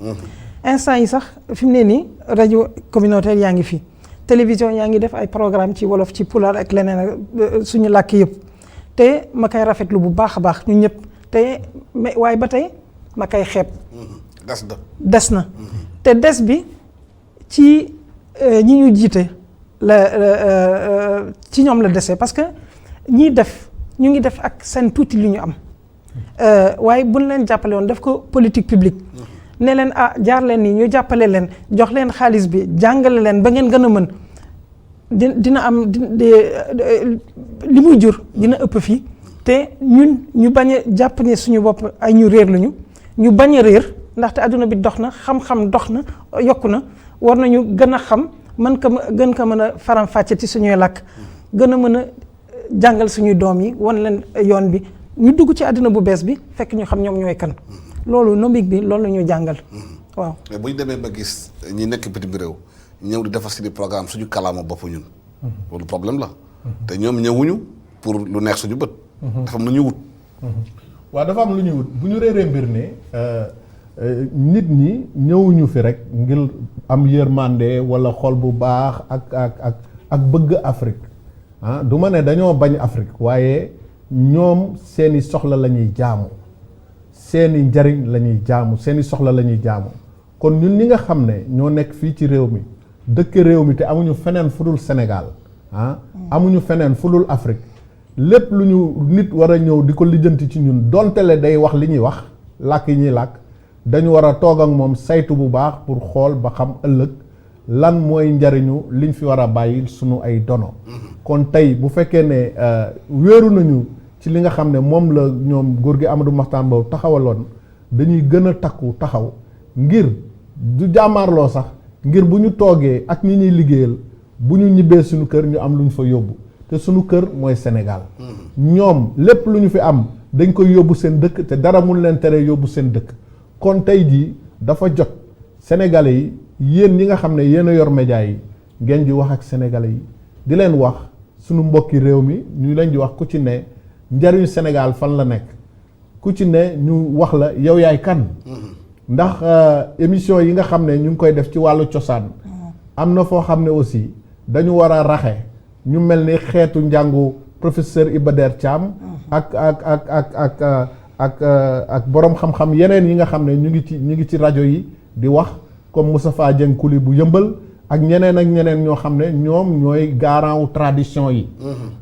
instant yi sax fi mu ne nii rajo communautaire yaa ngi fi télévision yaa ngi def ay programme ci wolof ci pulaar ak leneen ak suñu làkk yëpp te ma koy rafetlu bu baax a baax ñun ñëpp te waaye ba tey ma koy xeeb. des na te des bi ci ñi ñu jiite ci ñoom la desee parce que ñiy def ñu ngi def ak seen tuuti li ñu am waaye buñ leen jàppale woon def ko politique publique. ne leen jaar leen nii ñu jàppale leen jox leen xaalis bi jàngale leen ba ngeen gën a mën dina am li muy jur dina ëpp fii te ñun ñu bañ a jàpp ne suñu bopp ay ñu réer lañu ñu bañ a réer ndaxte adduna bi dox na xam-xam dox na yokku na war nañu gën a xam gën ko mën a faram-fàcce ci suñuy làkk gën a mën a jàngal suñuy doom yi wan leen yoon bi ñu dugg ci adduna bu bees bi fekk ñu xam ñoom ñooy kan. loolu nomique bi loolu la ñu jàngal waaw. mais bu ñu demee ba gis ñi nekk bitim réew ñëw di defar suñu programme suñu kalaama bopp ñun. loolu problème la. te ñoom ñëwuñu pour lu neex suñu bët. dafa am lu ñuy wut. waaw dafa am lu ñuy wut bu ñu réeree mbir ne nit ñi ñëwuñu fi rek ngir am yërmande wala xol bu baax ak bëgg Afrique du ma ne dañoo bañ Afrique waaye ñoom seeni soxla la ñuy jaamu. seeni njariñ la ñuy jaamu seeni soxla la ñuy jaamu kon ñun ñi nga xam ne ñoo nekk fii ci réew mi dëkk réew mi te amuñu feneen fu dul Sénégal amuñu feneen fu dul Afrique lépp lu ñu nit war a ñëw di ko lijjanti ci ñun donte le day wax li ñuy wax làkk yi ñuy làkk dañu war a toog ak moom saytu bu baax pour xool ba xam ëllëg lan mooy njariñu liñ fi war a bàyyi sunu ay dono kon tey bu fekkee ne wéeru nañu ci li nga xam ne moom la ñoom góor gi Amadou Mahtar Mbow taxawaloon dañuy gën a takku taxaw ngir du jàmmaarloo sax ngir bu ñu toogee ak ñi ñuy liggéeyal bu ñu ñibbee suñu kër ñu am lu ñu fa yóbbu te suñu kër mooy Sénégal ñoom lépp lu ñu fi am dañ koy yóbbu seen dëkk te dara mun leen tere yóbbu seen dëkk kon tey jii dafa jot Sénégalais yi yéen ñi nga xam ne yéen a yor média yi ngeen di wax ak Sénégalais yi di leen wax suñu mbokki réew mi ñu leen di wax ku ci ne njariñu Sénégal fan la nekk ku ci ne ñu wax la yow yaay kan ndax émission yi nga xam ne ñu ngi koy def ci wàllu cosaan am na foo xam ne aussi dañu war a raxe ñu mel ni xeetu njàngu professeur Iba Der Thiam ak borom xam-xam yeneen yi nga xam ne ñu ngi ci rajo yi di wax comme Moustapha Dieng Kuli bu Yëmbal ak ñeneen ñoo xam ne ñoom ñooy garant wu tradition yi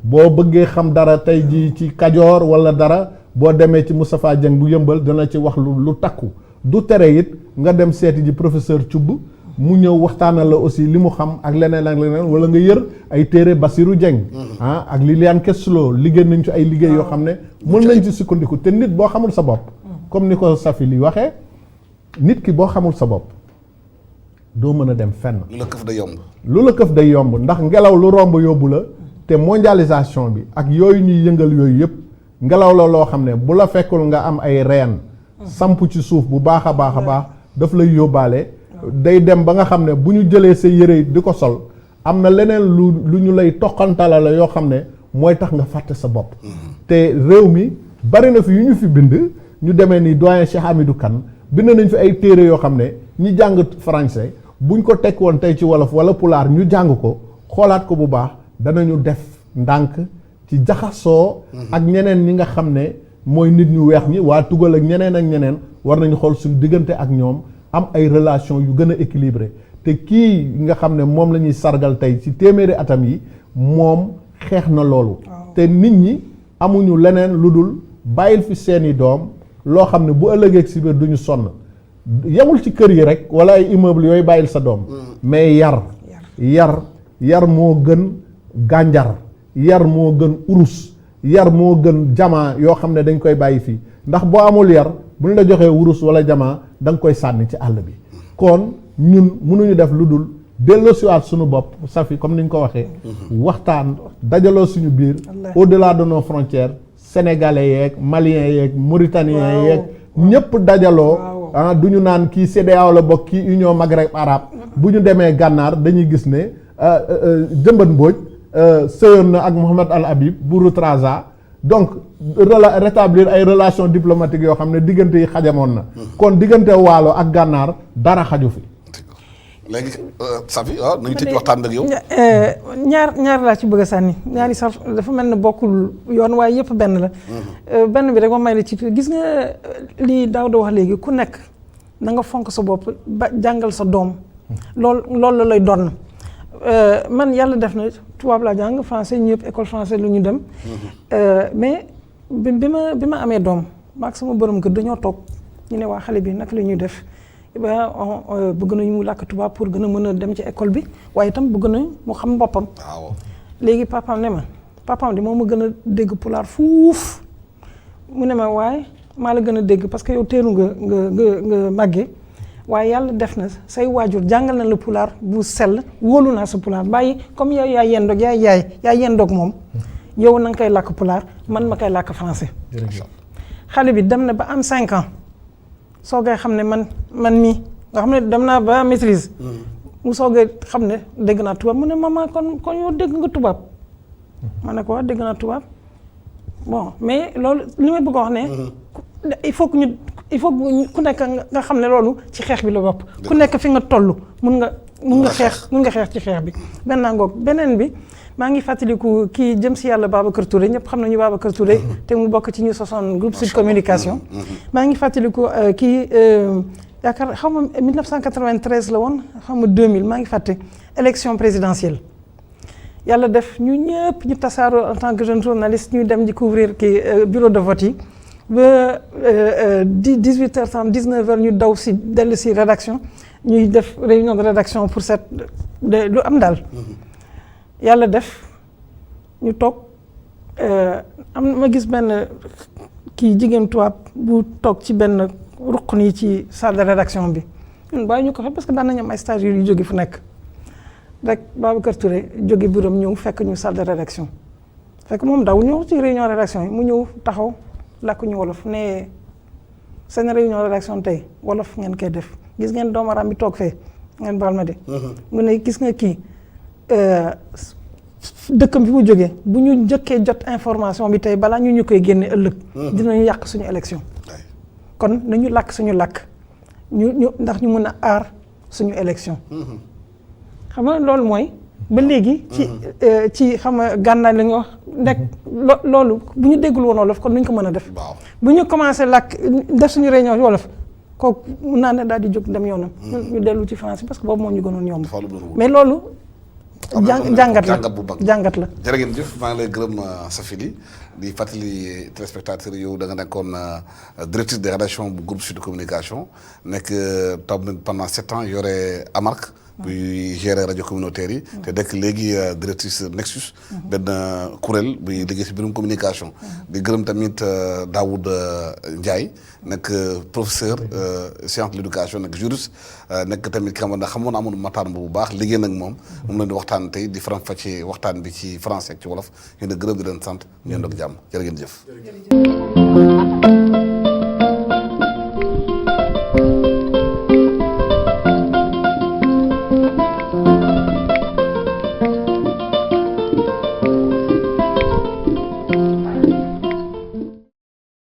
boo bëggee xam dara tey ji ci Kajoor wala dara boo demee ci Moustapha Dieng bu Yëmbal dana ci wax lu takku du tere it nga dem seeti ji professeur Thioub mu ñëw waxtaanal la aussi li mu xam ak leneen wala nga yër ay téere Bassirou Dieng ak Liliane Kessulo liggéey nañ ci ay liggéey yoo xam ne mën nañ ci sukkandiku te nit boo xamul sa bopp comme ni ko Safi li waxee nit ki boo xamul sa bopp doo mën a dem fenn. lu la këf day yomb. lu la këf day yomb ndax ngelaw lu romb yóbbu la te mondialisation bi ak yooyu ñuy yëngal yooyu yëpp ngelaw la loo xam ne bu la fekkul nga am ay reen samp ci suuf bu baax a baax daf lay yóbbaale day dem ba nga xam ne bu ñu jëlee sa yére di ko sol am na leneen lu ñu lay toqantala la yoo xam ne mooy tax nga fàtte sa bopp te réew mi bari na fi yu ñu fi bind ñu demee ni doyen Cheikh Hamidou Kane bind nañ fi ay téere yoo xam ne ñi jàng français buñ ko tekk woon tey ci wolof wala pulaar ñu jàng ko xoolaat ko bu baax danañu def ndànk ci jaxasoo ak ñeneen ñi nga xam ne mooy nit ñu weex ñi waa tugal ak ñeneen war nañu xool suñu diggante ak ñoom am ay relation yu gën a équilibré te kii nga xam ne moom la ñuy sargal tey ci téeméeri atam yi moom xeex na loolu te nit ñi amuñu leneen lu dul bàyyil fi seeni doom loo xam ne bu ëllëgee si biir duñu sonn yemul ci kër yi rek wala ay immeuble yooyu bàyyil sa doom mais yar moo gën gànjar yar moo gën urus yar moo gën jamaa yoo xam ne dañ koy bàyyi fii ndax boo amul yar bu ñu la joxee urus wala jamaa da nga koy sànni ci àll bi kon ñun mënuñu def lu dul delloosiwaat suñu bopp Safi comme ni ñu ko waxee waxtaan dajaloo suñu biir au-delà de nos frontières sénégalais yeeg maliens yeeg mauritaniens yeeg ñëpp dajaloo du ñu naan kii CEDEAO la bokk kii Union Maghreb arabe bu ñu demee gànnaar dañuy gis ne Jëmbat Mbooj sëyoon na ak Mohamed Al Habib buuru Trarza donc rétablir ay relations diplomatiques yoo xam ne diggante yi xajamoon na kon diggante waalo ak gànnaar dara xaju fi léegi Safi waaw nañu tëj waxtaan ak yow ñaar laa ci bëgg a sànni ñaari sax dafa mel ne bokkul yoon waaye yëpp benn la benn bi rek ma may la ci gis nga li Daouda wax léegi ku nekk na nga fonk sa bopp ba jàngal sa doom loolu lay doon man yàlla def na tubaab laa jàng français ñëpp école français lu ñu dem mais bi ma amee doom maag sama borom kër dañoo toog ñu ne waa xale bi naka la ñuy def bëgg nañu mu làkk tubaab pour gën a mën a dem ci école bi waaye itam bëgg nañu mu xam boppam léegi papaam ne ma papaam de moom ma gën a dégg pulaar fuuf mu ne ma waaye maa la gën a dégg parce que yow teelu nga màggee waaye yàlla def na say waajur jàngal na la pulaar bu sell wóolu naa sa pulaar bàyyi comme yow yaa yendoog moom yow na nga koy làkk pulaar man ma koy làkk français xale bi dem na ba am 5 ans soogay xam ne man mii nga xam ne dem naa ba maîtrise mu soogay xam ne dégg naa tubaab mu ne maman kon yow dégg nga tubaab ma ne ko wax dégg naa tubaab bon mais loolu li may bëgg a wax ne il faut ku nekk nga xam ne loolu ci xeex bi la bopp ku nekk fi nga toll mun nga xeex ci xeex bi benn ngoog beneen bi maa ngi fàttaliku kii jëm si yàlla Babacar Touré ñëpp xam nañu Babacar Touré te mu bokk ci ñu sosoon groupe Sud Communication maa ngi fàttaliku kii yaakaar xaw ma 1993 la woon xaw ma 2000 maa ngi fàtte élection présidentielle yàlla def ñu ñëpp ñu tasaaroo en tant que jeune journaliste ñuy dem di couvrir kii bureau de vote yi ba 18h30 19h ñu daw si dellu si rédaction ñuy def réunion de rédaction pour lu am daal yàlla def ñu toog ma gis benn kii jigéen tubaab bu toog ci benn ruq nii ci salle de rédaction bi ñun bàyyi ñu ko fa parce que daan nañu am ay stagiaires yu jóge fu nekk rek Babacar Touré jóge bureau ñëw fekk ñu salle de rédaction fekk moom daw ñëw ci réunion rédaction yi mu ñëw taxaw làkk ñu wolof ne seen réunion rédaction tey wolof ngeen koy def gis ngeen doomu aram bi toog fee ngeen baal ma de mu ne gis nga kii dëkkam bi mu jógee bu ñu njëkkee jot information bi tey balaa ñu koy génne ëllëg dinañu yàq suñu élection kon nañu làkk suñu làkk ñu ndax ñu mën a aar suñu élection xam nga loolu mooy ba léegi ci xam nga gànnaay la ñu wax nekk loolu bu ñu déggul woon wolof kon nuñ ko mën a def bu ñu commencé làkk def suñu réunion wolof kooku mun naa ne daal di jóg dem yoonam ñu dellu ci français parce que boobu moo ñu gënoon yomb mais loolu jàngat la jërë ngeen jëf maa ngi lay gërëm Safi Ly di fàttali téléspectateurs yow da nga nekkoon directrice de rédaction bu groupe Sud Communication nekk tam pendant 7 ans yore AMARC buy gérer rajo communautaire yi te dekk léegi directrice Nexus benn kuréel buy liggéey si mbirum communication di gërëm tamit Daoud Ndiaye nekk professeur science de l'éducation nekk juriste nekk tamit ki xamoon Amadou Matar bu baax liggéey nag moom leen di waxtaan tey di faram-fàccee waxtaan bi ci français ak ci wolof ñu ne gërëm di leen sant ñu ndoog jàmm jërë ngeen jëf